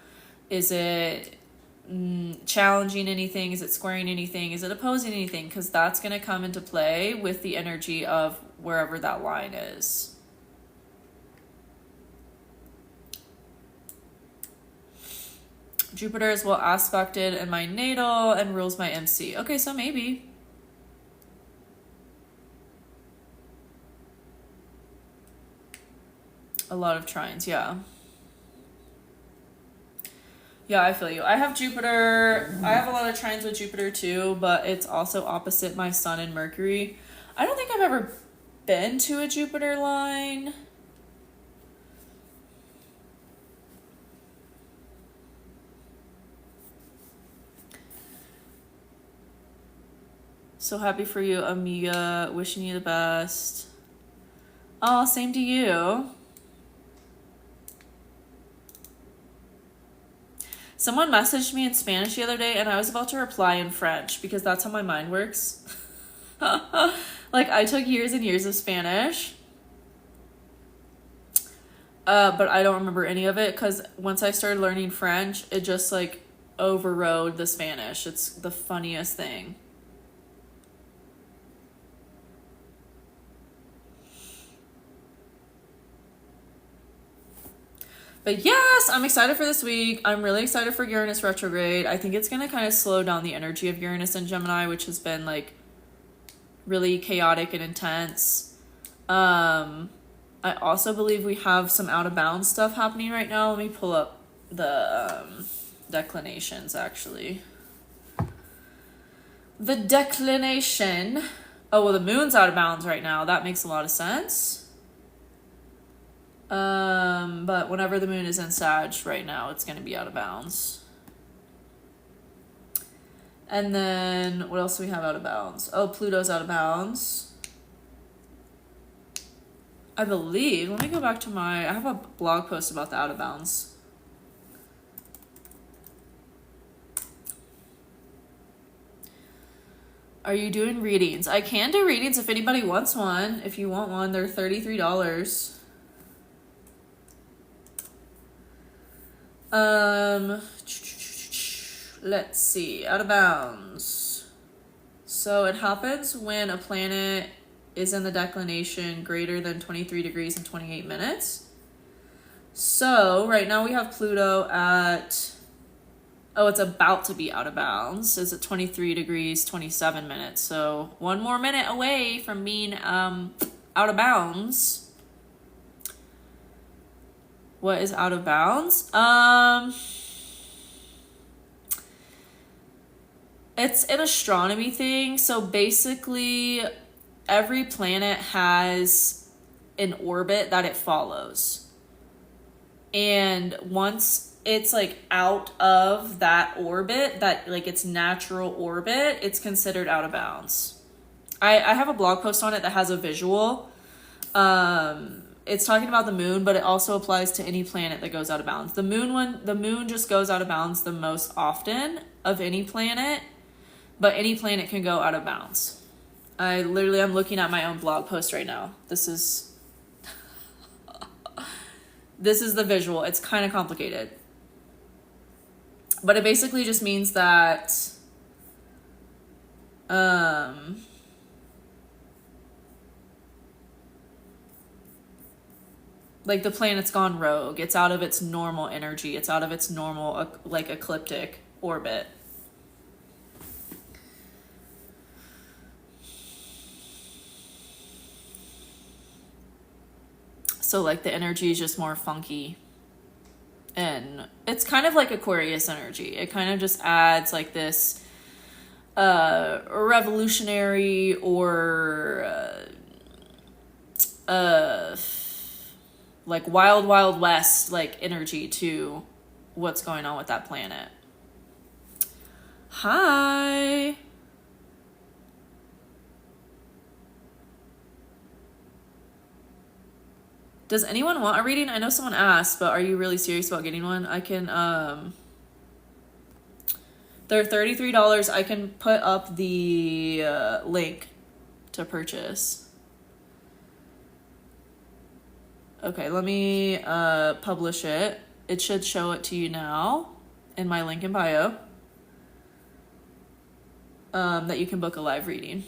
Is it challenging anything? Is it squaring anything? Is it opposing anything? Because that's going to come into play with the energy of wherever that line is. Jupiter is well aspected in my natal and rules my MC. Okay, so maybe. A lot of trines, yeah. Yeah, I feel you. I have Jupiter. I have a lot of trines with Jupiter too, but it's also opposite my Sun and Mercury. I don't think I've ever been to a Jupiter line. So happy for you, amiga. Wishing you the best. Oh, same to you. Someone messaged me in Spanish the other day and I was about to reply in French because that's how my mind works. Like, I took years and years of Spanish. But I don't remember any of it because once I started learning French, it just like overrode the Spanish. It's the funniest thing. But yes, I'm excited for this week. I'm really excited for Uranus retrograde. I think it's going to kind of slow down the energy of Uranus and Gemini, which has been like really chaotic and intense. I also believe we have some out of bounds stuff happening right now. Let me pull up the declinations actually. The declination. Oh, well, the moon's out of bounds right now. That makes a lot of sense. But whenever the moon is in Sag right now, it's going to be out of bounds. And then what else do we have out of bounds? Oh, Pluto's out of bounds. I believe, let me go back to I have a blog post about the out of bounds. Are you doing readings? I can do readings if anybody wants one. If you want one, they're $33. Let's see, out of bounds. So it happens when a planet is in the declination greater than 23 degrees and 28 minutes. So right now we have Pluto at, oh, it's about to be out of bounds. It's at 23 degrees, 27 minutes. So one more minute away from being out of bounds. What is out of bounds? It's an astronomy thing. So basically, every planet has an orbit that it follows. And once it's like out of that orbit, that like its natural orbit, it's considered out of bounds. I have a blog post on it that has a visual. It's talking about the moon, but it also applies to any planet that goes out of bounds. The moon just goes out of bounds the most often of any planet, but any planet can go out of bounds. I'm looking at my own blog post right now. This is the visual. It's kind of complicated. But it basically just means that like the planet's gone rogue. It's out of its normal energy. It's out of its normal like ecliptic orbit. So like the energy is just more funky. And it's kind of like Aquarius energy. It kind of just adds like this revolutionary or like wild, wild west like energy to what's going on with that planet. Hi. Does anyone want a reading? I know someone asked, but are you really serious about getting one? I can, they're $33. I can put up the link to purchase. Okay, let me publish it. It should show it to you now in my link in bio. That you can book a live reading.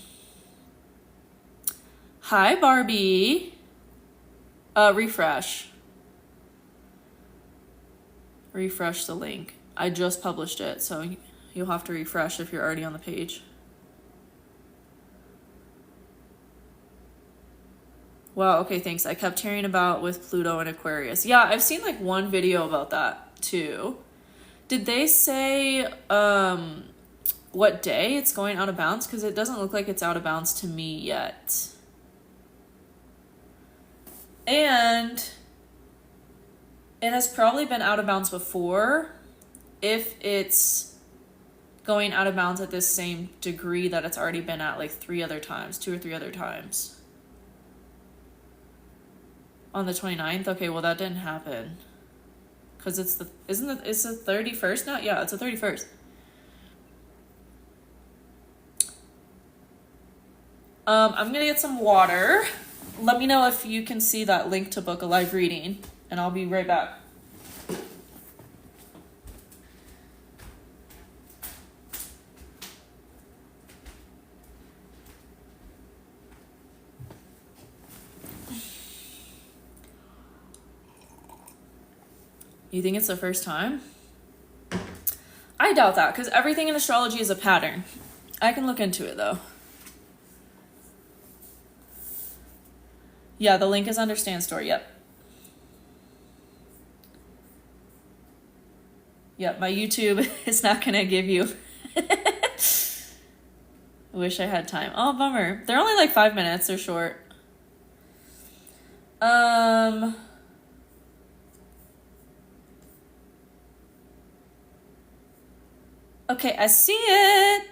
Hi, Barbie. Refresh the link. I just published it, so you'll have to refresh if you're already on the page. Wow, okay, thanks. I kept hearing about with Pluto and Aquarius. Yeah, I've seen like one video about that too. Did they say what day it's going out of bounds? Because it doesn't look like it's out of bounds to me yet. And it has probably been out of bounds before if it's going out of bounds at this same degree that it's already been at like 2 or 3 other times. On the 29th? Okay, well that didn't happen. Because it's the 31st now? Yeah, it's the 31st. I'm gonna get some water. Let me know if you can see that link to book a live reading, and I'll be right back. You think it's the first time? I doubt that, because everything in astrology is a pattern. I can look into it, though. Yeah, the link is under Stan's store, yep. Yep, my YouTube is not going to give you... Wish I had time. Oh, bummer. They're only like 5 minutes. They're short. Okay, I see it.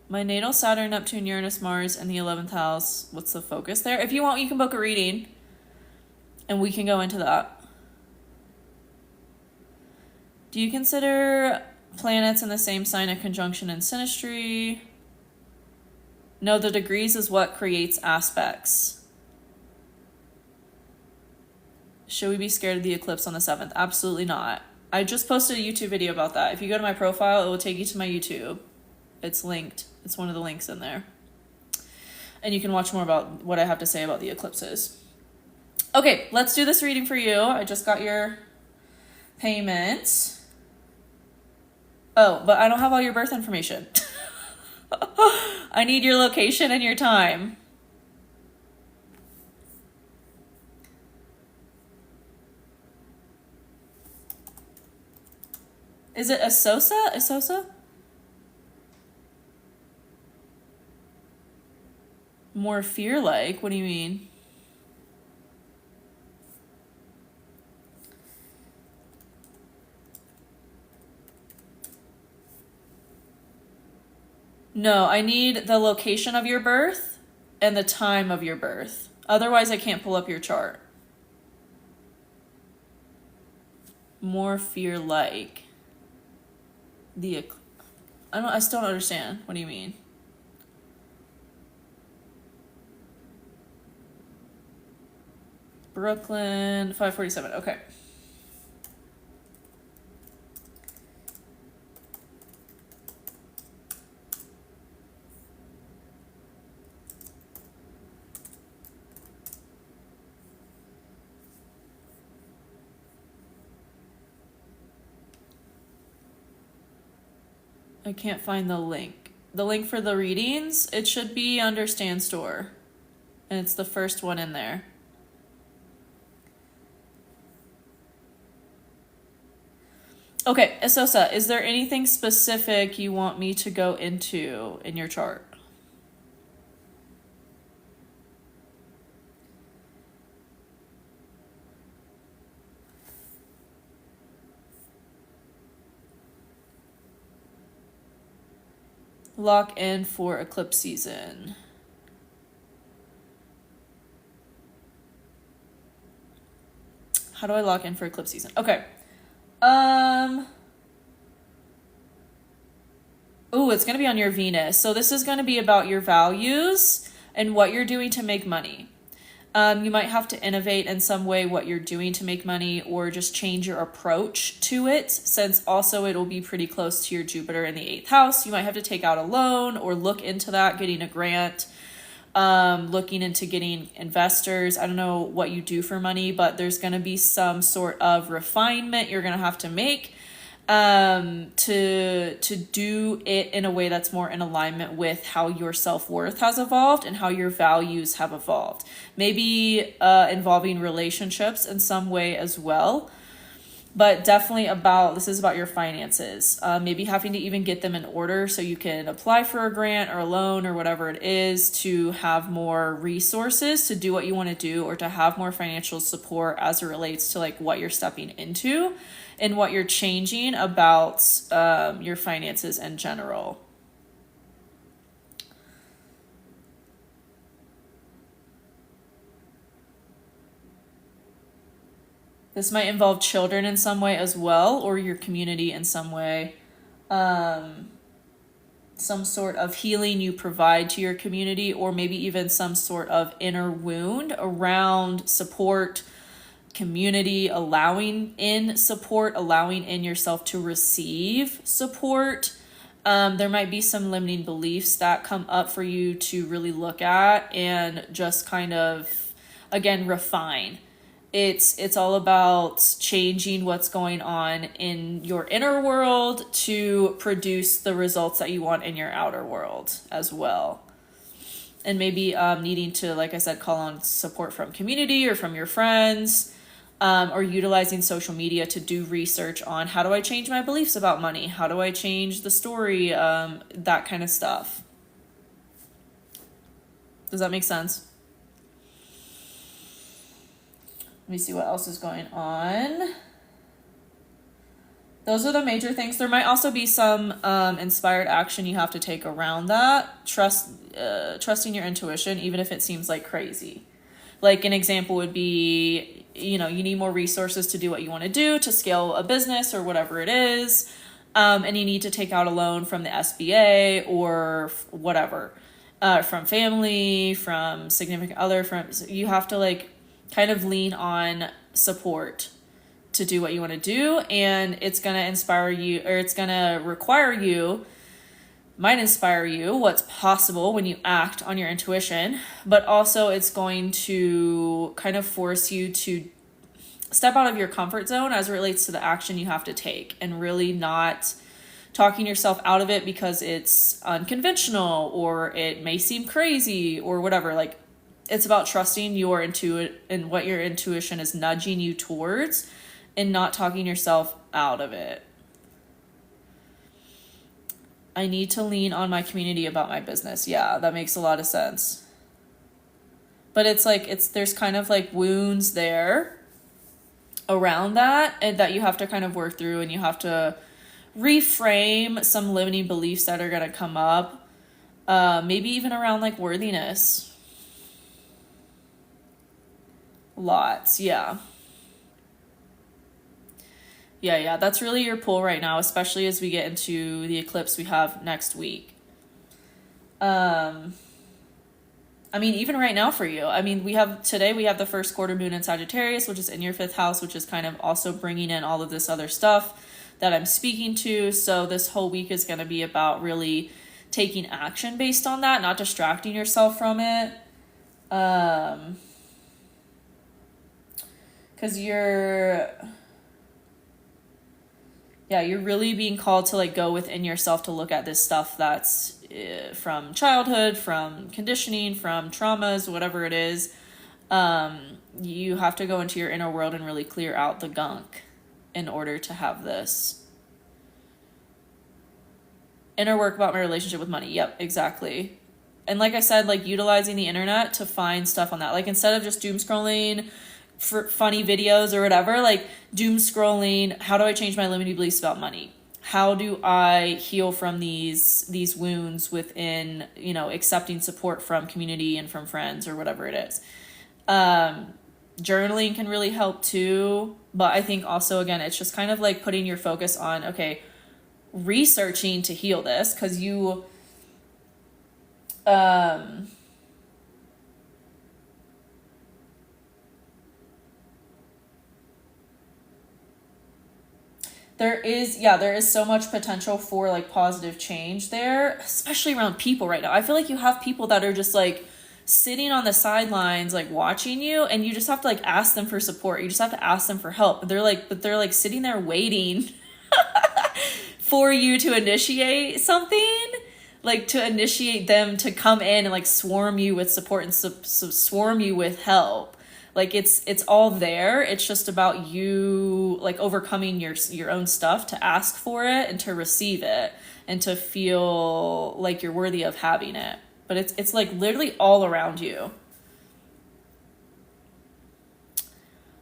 My natal Saturn, Neptune, Uranus, Mars, and the 11th house. What's the focus there? If you want, you can book a reading, and we can go into that. Do you consider planets in the same sign a conjunction in synastry? No, the degrees is what creates aspects. Should we be scared of the eclipse on the 7th? Absolutely not. I just posted a YouTube video about that. If you go to my profile, it will take you to my YouTube. It's linked. It's one of the links in there. And you can watch more about what I have to say about the eclipses. Okay, let's do this reading for you. I just got your payment. Oh, but I don't have all your birth information. I need your location and your time. Is it Asosa? Asosa? More fear-like? What do you mean? No, I need the location of your birth and the time of your birth. Otherwise, I can't pull up your chart. More fear-like. I still don't understand. What do you mean? Brooklyn, 547. Okay. I can't find the link. The link for the readings, it should be under Stan Store. And it's the first one in there. Okay, Asosa, is there anything specific you want me to go into in your chart? Lock in for eclipse season. How do I lock in for eclipse season? Okay. Ooh, it's going to be on your Venus. So this is going to be about your values and what you're doing to make money. You might have to innovate in some way what you're doing to make money, or just change your approach to it, since also it will be pretty close to your Jupiter in the 8th house. You might have to take out a loan or look into that, getting a grant, looking into getting investors. I don't know what you do for money, but there's going to be some sort of refinement you're going to have to make. to do it in a way that's more in alignment with how your self-worth has evolved and how your values have evolved. Maybe involving relationships in some way as well. But definitely this is about your finances. Maybe having to even get them in order so you can apply for a grant or a loan or whatever it is to have more resources to do what you want to do, or to have more financial support as it relates to like what you're stepping into and what you're changing about your finances in general. This might involve children in some way as well, or your community in some way. Some sort of healing you provide to your community, or maybe even some sort of inner wound around support, community, allowing in support, allowing in yourself to receive support. There might be some limiting beliefs that come up for you to really look at and just kind of, again, refine. It's all about changing what's going on in your inner world to produce the results that you want in your outer world as well. And maybe needing to, like I said, call on support from community or from your friends, or utilizing social media to do research on how do I change my beliefs about money? How do I change the story? That kind of stuff. Does that make sense? Let me see what else is going on. Those are the major things. There might also be some inspired action you have to take around that. Trusting your intuition, even if it seems like crazy. Like an example would be, you need more resources to do what you want to do, to scale a business or whatever it is. And you need to take out a loan from the SBA or whatever, from family, from significant other, you have to kind of lean on support to do what you want to do, and it's going to inspire you, or it's going to might inspire you what's possible when you act on your intuition, but also it's going to kind of force you to step out of your comfort zone as it relates to the action you have to take, and really not talking yourself out of it because it's unconventional or it may seem crazy or whatever. It's about trusting your and what your intuition is nudging you towards, and not talking yourself out of it. I need to lean on my community about my business. Yeah, that makes a lot of sense. But there's kind of wounds there around that, and that you have to kind of work through, and you have to reframe some limiting beliefs that are going to come up. Maybe even around worthiness. Lots, yeah. Yeah, that's really your pull right now, especially as we get into the eclipse we have next week. Even right now for you. We have the first quarter moon in Sagittarius, which is in your 5th house, which is kind of also bringing in all of this other stuff that I'm speaking to. So this whole week is going to be about really taking action based on that, not distracting yourself from it. Because you're really being called to go within yourself to look at this stuff that's from childhood, from conditioning, from traumas, whatever it is. You have to go into your inner world and really clear out the gunk in order to have this inner work about my relationship with money. Yep, exactly. And like I said, utilizing the internet to find stuff on that. Instead of just doom scrolling for funny videos or whatever, doom scrolling, how do I change my limiting beliefs about money? How do I heal from these wounds within, accepting support from community and from friends or whatever it is. Journaling can really help too, but I think also, again, it's just kind of putting your focus on, okay, researching to heal this, because you there is so much potential for positive change there, especially around people right now. I feel you have people that are just sitting on the sidelines, watching you, and you just have to ask them for support. You just have to ask them for help. But they're sitting there waiting for you to initiate something, like to initiate them to come in and like swarm you with support and swarm you with help. Like it's all there. It's just about you like overcoming your own stuff to ask for it and to receive it and to feel like you're worthy of having it. But it's like literally all around you.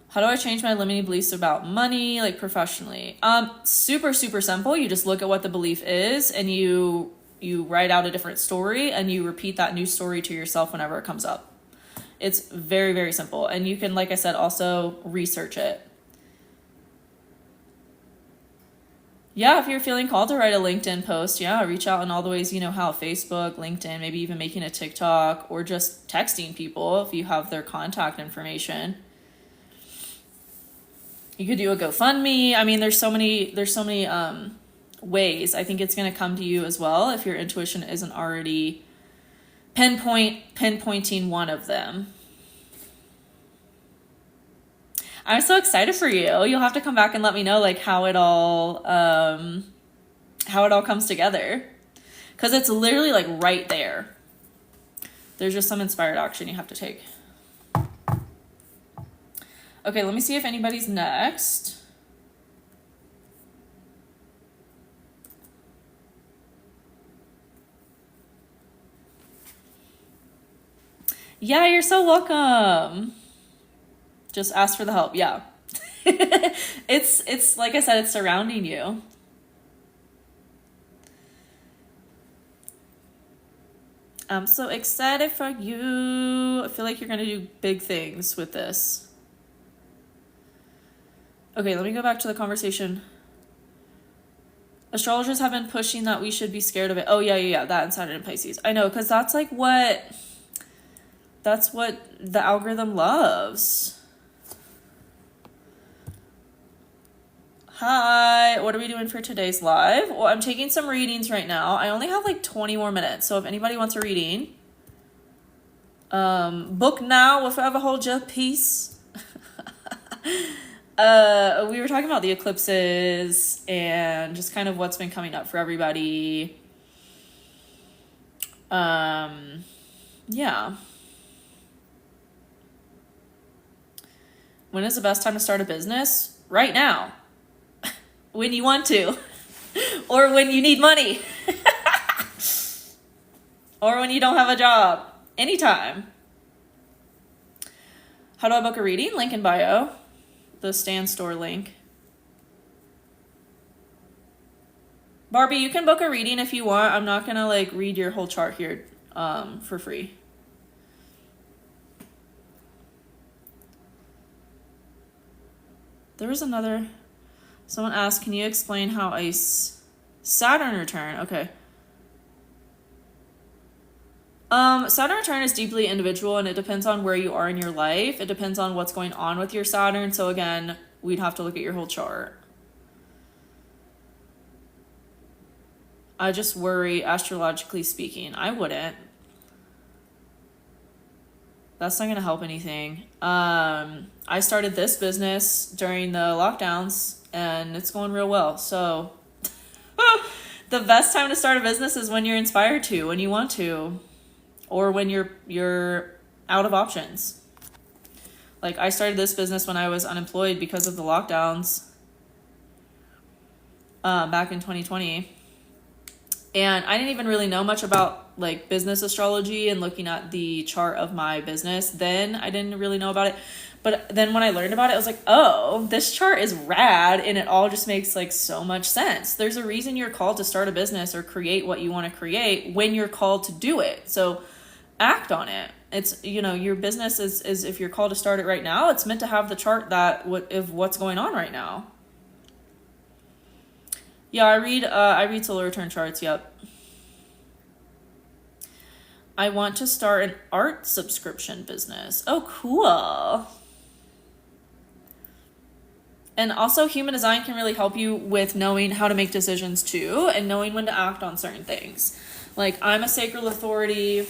How do I change my limiting beliefs about money, like professionally? Super, super simple. You just look at what the belief is and you write out a different story and you repeat that new story to yourself whenever it comes up. It's very, very simple. And you can, like I said, also research it. Yeah, if you're feeling called to write a LinkedIn post, yeah, reach out in all the ways you know how. Facebook, LinkedIn, maybe even making a TikTok or just texting people if you have their contact information. You could do a GoFundMe. I mean, there's so many ways. I think it's going to come to you as well if your intuition isn't already pinpointing one of them. I'm so excited for you. You'll have to come back and let me know like how it all comes together, because it's literally like right there. There's just some inspired action you have to take. Okay, let me see if anybody's next. Yeah, you're so welcome. Just ask for the help. Yeah. It's like I said, it's surrounding you. I'm so excited for you. I feel like you're going to do big things with this. Okay, let me go back to the conversation. Astrologers have been pushing that we should be scared of it. Oh, yeah. That and Saturn and Pisces. I know, because that's like that's what the algorithm loves. Hi, what are we doing for today's live? Well, I'm taking some readings right now. I only have like 20 more minutes, so if anybody wants a reading, book now, if I ever hold your peace. We were talking about the eclipses and just kind of what's been coming up for everybody. Yeah. When is the best time to start a business? Right now. When you want to. Or when you need money. Or when you don't have a job. Anytime. How do I book a reading? Link in bio. The Stan Store link. Barbie, you can book a reading if you want. I'm not gonna like read your whole chart here for free. There was another. Someone asked, can you explain how a Saturn return? Okay. Saturn return is deeply individual and it depends on where you are in your life. It depends on what's going on with your Saturn. So again, we'd have to look at your whole chart. I just worry, astrologically speaking. I wouldn't. That's not going to help anything. I started this business during the lockdowns and it's going real well. So the best time to start a business is when you're inspired to, when you want to, or when you're out of options. Like I started this business when I was unemployed because of the lockdowns back in 2020. And I didn't even really know much about like business astrology and looking at the chart of my business. Then I didn't really know about it. But then when I learned about it, I was like, oh, this chart is rad. And it all just makes like so much sense. There's a reason you're called to start a business or create what you want to create when you're called to do it. So act on it. It's, you know, your business is if you're called to start it right now, it's meant to have the chart of what's going on right now. Yeah, I read solar return charts. Yep. I want to start an art subscription business. Oh, cool. And also human design can really help you with knowing how to make decisions too and knowing when to act on certain things. Like I'm a sacral authority.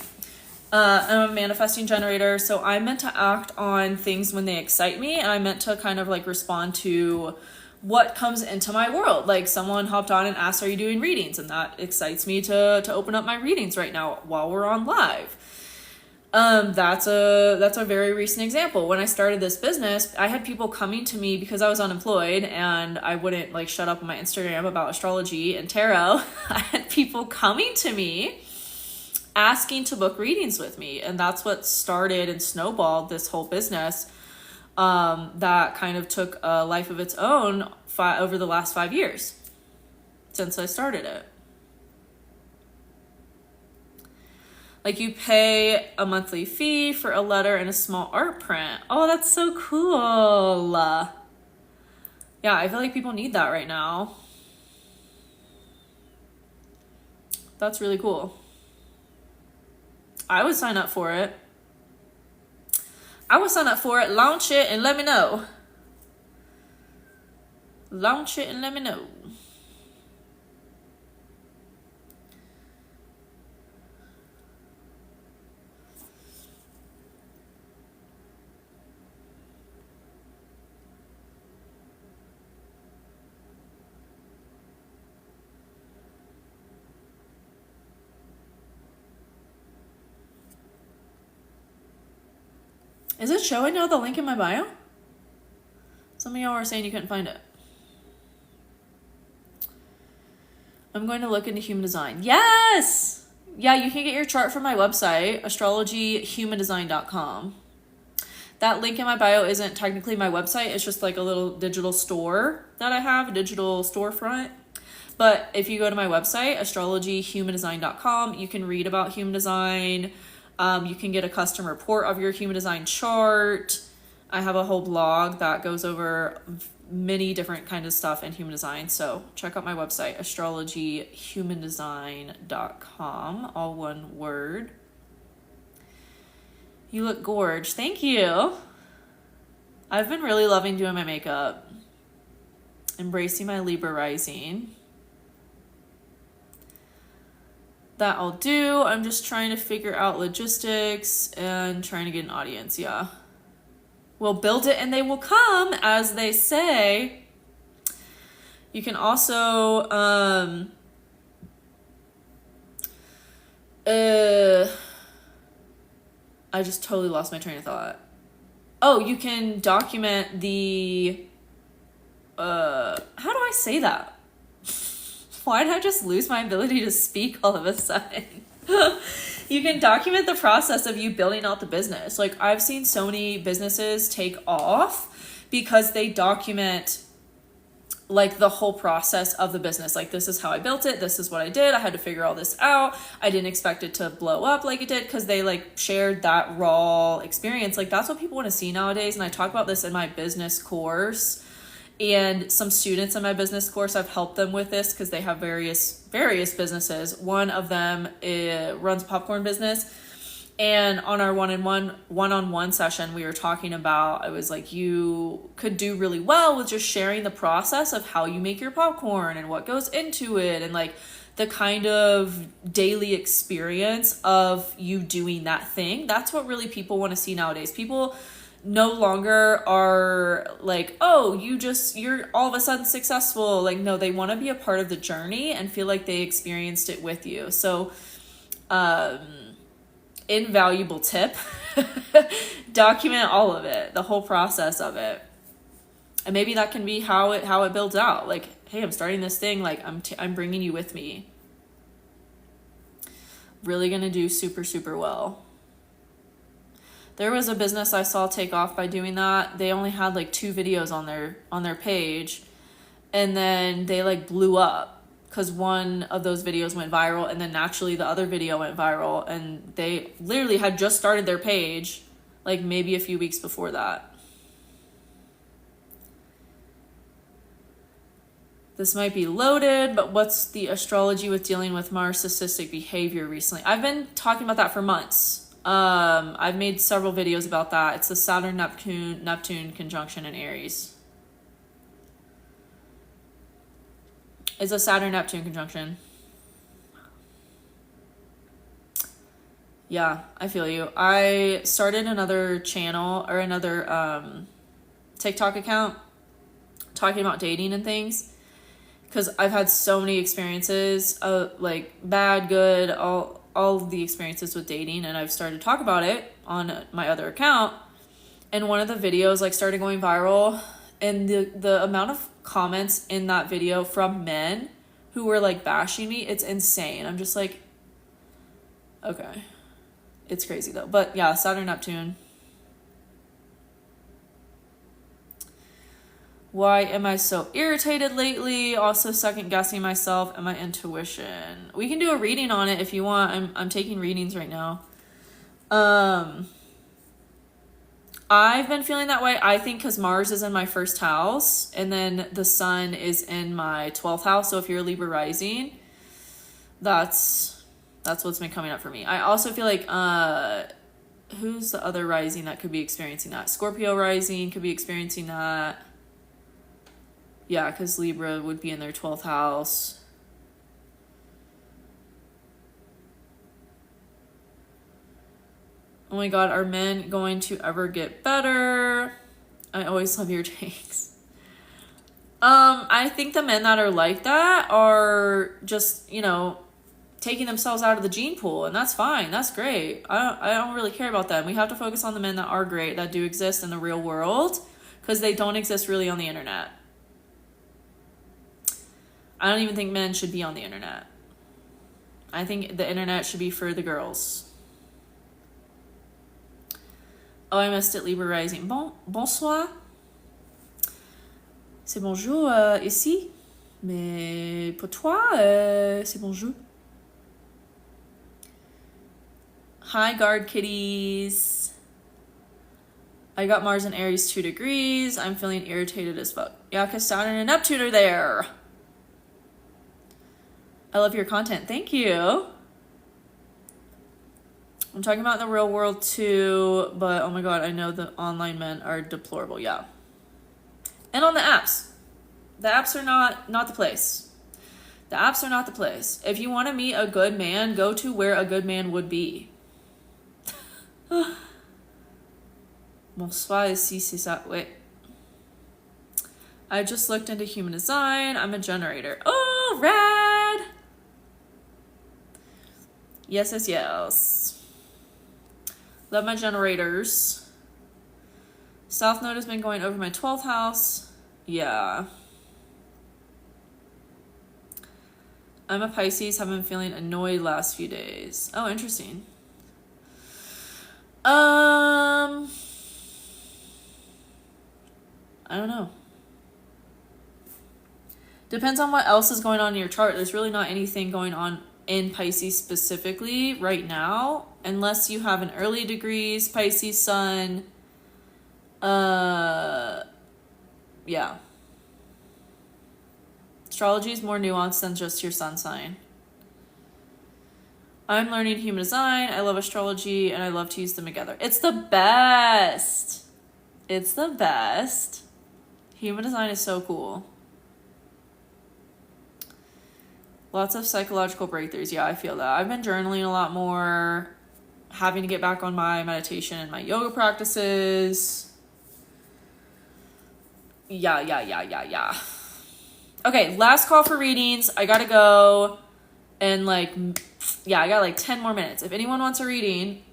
I'm a manifesting generator. So I'm meant to act on things when they excite me. And I'm meant to kind of like respond to what comes into my world. Like someone hopped on and asked, are you doing readings? And that excites me to open up my readings right now while we're on live. That's a very recent example. When I started this business, I had people coming to me because I was unemployed and I wouldn't like shut up on my Instagram about astrology and tarot. I had people coming to me asking to book readings with me. And that's what started and snowballed this whole business. That kind of took a life of its own over the last 5 years since I started it. Like you pay a monthly fee for a letter and a small art print. Oh, that's so cool. Yeah, I feel like people need that right now. That's really cool. I would sign up for it. Launch it and let me know. Launch it and let me know. Is it showing y'all the link in my bio? Some of y'all are saying you couldn't find it. I'm going to look into human design. Yes! Yeah, you can get your chart from my website, astrologyhumandesign.com. That link in my bio isn't technically my website. It's just like a little digital store that I have, a digital storefront. But if you go to my website, astrologyhumandesign.com, you can read about human design. You can get a custom report of your human design chart. I have a whole blog that goes over many different kinds of stuff in human design. So check out my website, astrologyhumandesign.com, all one word. You look gorge. Thank you. I've been really loving doing my makeup. Embracing my Libra rising. That I'll do. I'm just trying to figure out logistics and trying to get an audience. Yeah. We'll build it and they will come, as they say. You can also, I just totally lost my train of thought. Oh, you can document the, how do I say that? Why did I just lose my ability to speak all of a sudden? You can document the process of you building out the business. Like I've seen so many businesses take off because they document like the whole process of the business. Like this is how I built it. This is what I did. I had to figure all this out. I didn't expect it to blow up like it did because they like shared that raw experience. Like that's what people want to see nowadays. And I talk about this in my business course. And some students in my business course, I've helped them with this because they have various businesses. One of them runs a popcorn business. And on our one-on-one session, we were talking about, I was like, you could do really well with just sharing the process of how you make your popcorn and what goes into it and like the kind of daily experience of you doing that thing. That's what really people want to see nowadays. People no longer are like, oh, you're all of a sudden successful. Like, no, they want to be a part of the journey and feel like they experienced it with you. So, invaluable tip, document all of it, the whole process of it. And maybe that can be how it builds out. Like, hey, I'm starting this thing. Like I'm bringing you with me. Really going to do super, super well. There was a business I saw take off by doing that. They only had like 2 videos on their page, and then they like blew up because one of those videos went viral, and then naturally the other video went viral, and they literally had just started their page like maybe a few weeks before that. This might be loaded, but what's the astrology with dealing with narcissistic behavior recently? I've been talking about that for months. I've made several videos about that. It's the Saturn-Neptune conjunction in Aries. It's a Saturn-Neptune conjunction. Yeah, I feel you. I started another channel or another TikTok account talking about dating and things, because I've had so many experiences, like bad, good, all the experiences with dating, and I've started to talk about it on my other account. And one of the videos like started going viral, and the amount of comments in that video from men who were like bashing me, it's insane. I'm just like, okay. It's crazy though. But yeah, Saturn, Neptune. Why am I so irritated lately? Also second guessing myself and my intuition. We can do a reading on it if you want. I'm taking readings right now. I've been feeling that way, I think, because Mars is in my first house, and then the sun is in my 12th house. So if you're a Libra rising, that's what's been coming up for me. I also feel like, who's the other rising that could be experiencing that? Scorpio rising could be experiencing that. Yeah, because Libra would be in their 12th house. Oh my God, are men going to ever get better? I always love your takes. I think the men that are like that are just, taking themselves out of the gene pool, and that's fine. That's great. I don't really care about them. We have to focus on the men that are great, that do exist in the real world, because they don't exist really on the internet. I don't even think men should be on the internet. I think the internet should be for the girls. Oh, I missed it, Libra rising. Bonsoir. C'est bonjour ici. Mais pour toi, c'est bonjour. Hi, guard kitties. I got Mars and Aries 2 degrees. I'm feeling irritated as fuck. Yeah, because Saturn and Neptune are there. I love your content. Thank you. I'm talking about in the real world too, but oh my God, I know the online men are deplorable. Yeah. And on the apps. The apps are not the place. The apps are not the place. If you want to meet a good man, go to where a good man would be. Bonsoir ici, c'est ça. Wait. I just looked into human design. I'm a generator. Oh, rad! Yes. Love my generators. South Node has been going over my 12th house. Yeah. I'm a Pisces. Have been feeling annoyed last few days. Oh, interesting. I don't know. Depends on what else is going on in your chart. There's really not anything going on in Pisces specifically right now, unless you have an early degrees Pisces sun. Yeah. Astrology is more nuanced than just your sun sign. I'm learning human design. I love astrology and I love to use them together. It's the best. It's the best. Human design is so cool. Lots of psychological breakthroughs. Yeah, I feel that. I've been journaling a lot more, having to get back on my meditation and my yoga practices. Yeah. Okay, last call for readings. I gotta go. And I got 10 more minutes. If anyone wants a reading,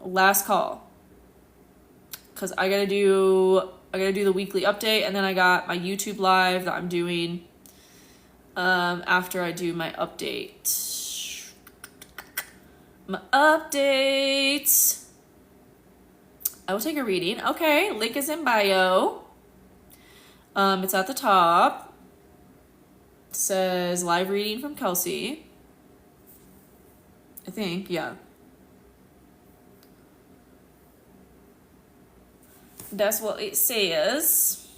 last call. Because I gotta do the weekly update, and then I got my YouTube live that I'm doing after I do my update. My updates. I will take a reading. Okay, link is in bio. It's at the top. It says live reading from Kelsey. I think, yeah. That's what it says.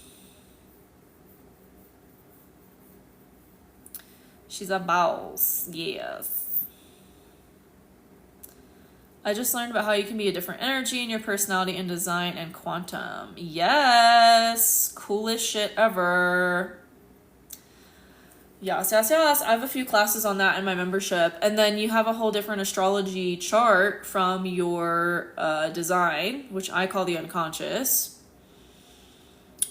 She's a boss, yes. I just learned about how you can be a different energy in your personality and design and quantum. Yes, coolest shit ever. Yes. I have a few classes on that in my membership. And then you have a whole different astrology chart from your design, which I call the unconscious.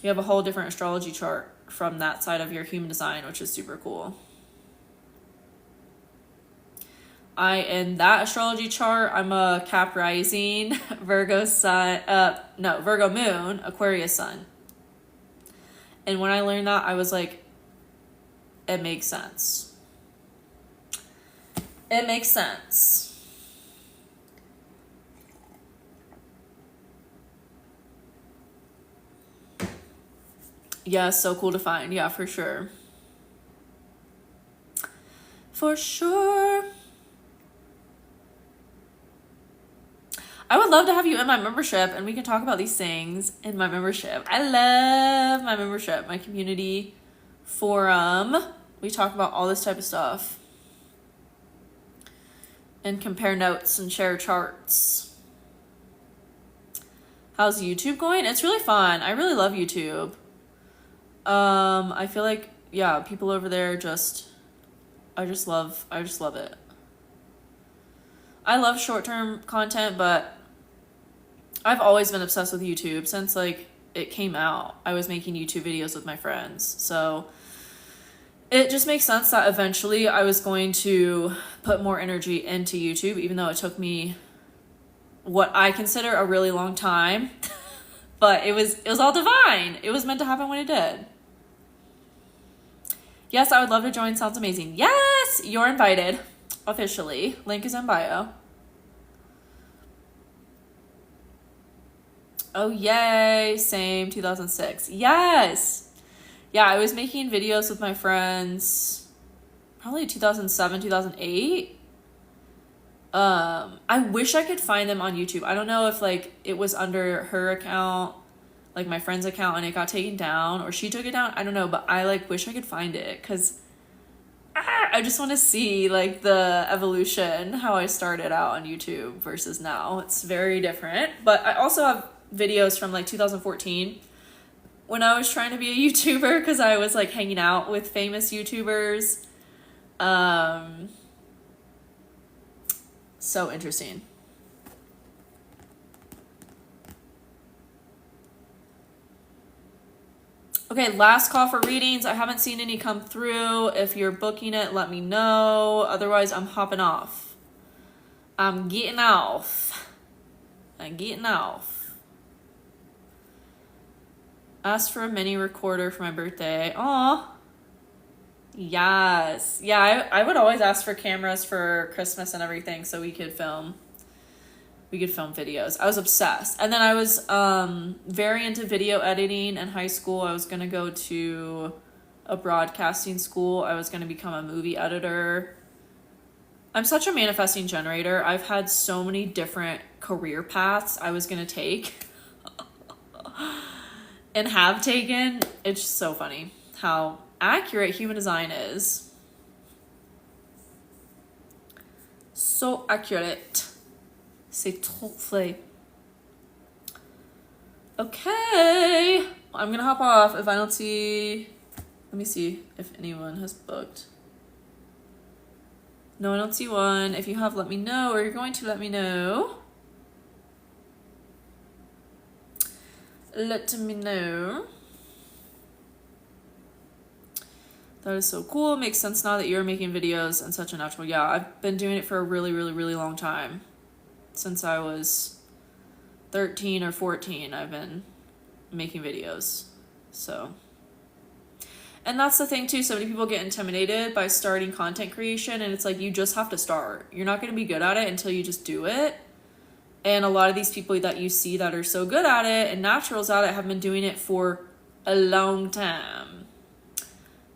You have a whole different astrology chart from that side of your human design, which is super cool. In that astrology chart, I'm a Cap rising, Virgo sun, Virgo moon, Aquarius sun. And when I learned that, I was like, it makes sense. It makes sense. Yeah, so cool to find. Yeah, for sure. For sure. I would love to have you in my membership and we can talk about these things in my membership. I love my membership, my community forum. We talk about all this type of stuff and compare notes and share charts. How's YouTube going? It's really fun. I really love YouTube. I feel like, yeah, people over there I just love it. I love short-term content, but I've always been obsessed with YouTube since like it came out. I was making YouTube videos with my friends. So it just makes sense that eventually I was going to put more energy into YouTube, even though it took me what I consider a really long time. But it was all divine. It was meant to happen when it did. Yes, I would love to join. Sounds amazing. Yes, you're invited. Officially. Link is in bio. Oh, yay. Same, 2006. Yes. Yeah, I was making videos with my friends probably 2007, 2008. I wish I could find them on YouTube. I don't know if like it was under her account, like my friend's account, and it got taken down or she took it down. I don't know, but I like wish I could find it because I just want to see like the evolution, how I started out on YouTube versus now. It's very different. But I also have videos from like 2014 when I was trying to be a YouTuber because I was like hanging out with famous YouTubers. So interesting. Okay, last call for readings. I haven't seen any come through. If you're booking it, let me know. Otherwise, I'm hopping off. I'm getting off. Asked for a mini recorder for my birthday. Aw. Yes. Yeah, I would always ask for cameras for Christmas and everything so we could film videos. I was obsessed. And then I was very into video editing in high school. I was going to go to a broadcasting school. I was going to become a movie editor. I'm such a manifesting generator. I've had so many different career paths I was going to take and have taken. It's just so funny how accurate human design is. So accurate. C'est trop vrai. Okay. I'm gonna hop off if I don't see... Let me see if anyone has booked. No, I don't see one. If you have, let me know, or you're going to let me know. Let me know. That is so cool. Makes sense now that you're making videos and such a natural. Yeah, I've been doing it for a really, really, really long time. Since I was 13 or 14, I've been making videos. So, and that's the thing too. So many people get intimidated by starting content creation, and it's like you just have to start. You're not going to be good at it until you just do it. And a lot of these people that you see that are so good at it and naturals at it have been doing it for a long time.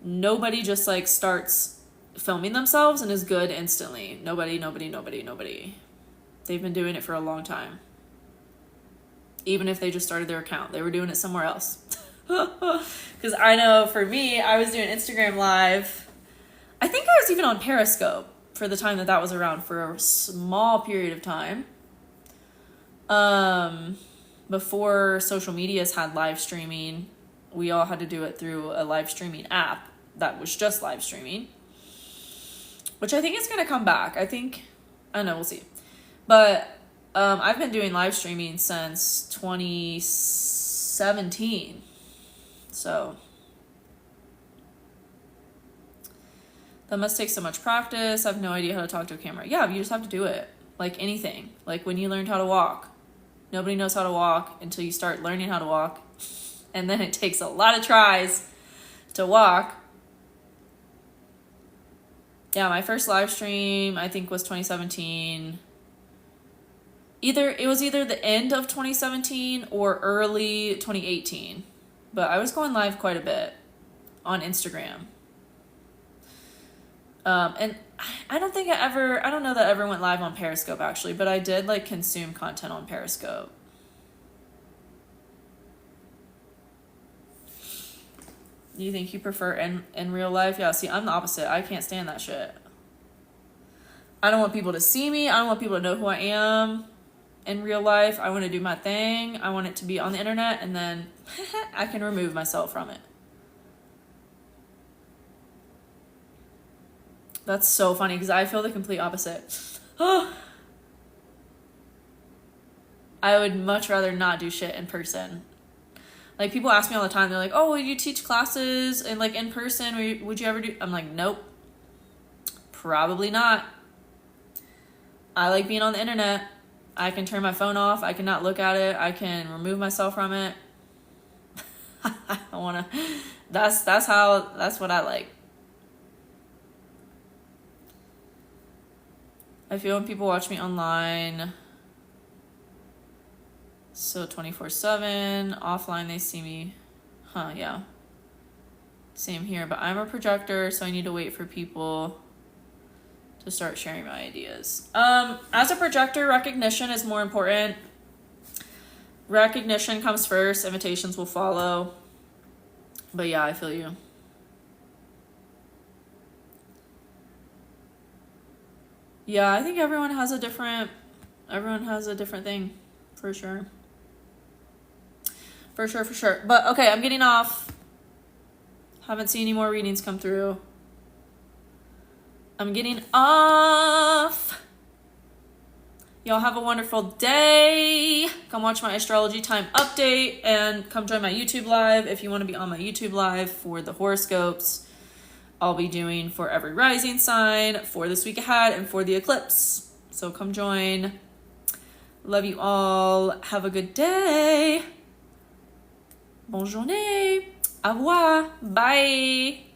Nobody just like starts filming themselves and is good instantly. Nobody. They've been doing it for a long time. Even if they just started their account, they were doing it somewhere else. Because I know for me, I was doing Instagram Live. I think I was even on Periscope for the time that was around for a small period of time. Before social medias had live streaming, we all had to do it through a live streaming app that was just live streaming, which I think is going to come back. I don't know, we'll see. But I've been doing live streaming since 2017. So That must take so much practice. I have no idea how to talk to a camera. Yeah, you just have to do it. Like anything. Like when you learned how to walk. Nobody knows how to walk until you start learning how to walk. And then it takes a lot of tries to walk. Yeah, my first live stream, I think, was 2017. It was either the end of 2017 or early 2018. But I was going live quite a bit on Instagram. And I don't know that I ever went live on Periscope actually, but I did like consume content on Periscope. You think you prefer in real life? Yeah, see, I'm the opposite. I can't stand that shit. I don't want people to see me. I don't want people to know who I am in real life. I want to do my thing. I want it to be on the internet, and then I can remove myself from it. That's so funny because I feel the complete opposite. I would much rather not do shit in person. Like, people ask me all the time, they're like, oh, will you teach classes and like in person? Would you ever do? I'm like, nope, probably not. I like being on the internet. I can turn my phone off. I cannot look at it. I can remove myself from it. I wanna, that's what I like. I feel when people watch me online, so 24/7, offline they see me. Huh, yeah. Same here, but I'm a projector, so I need to wait for people to start sharing my ideas. As a projector, recognition is more important. Recognition comes first, invitations will follow. But yeah, I feel you. Yeah, I think everyone has a different thing, for sure. For sure. But okay, I'm getting off. Haven't seen any more readings come through. I'm getting off. Y'all have a wonderful day. Come watch my astrology time update and come join my YouTube live if you want to be on my YouTube live for the horoscopes I'll be doing for every rising sign, for this week ahead, and for the eclipse. So come join. Love you all. Have a good day. Bonne journée. Au revoir. Bye.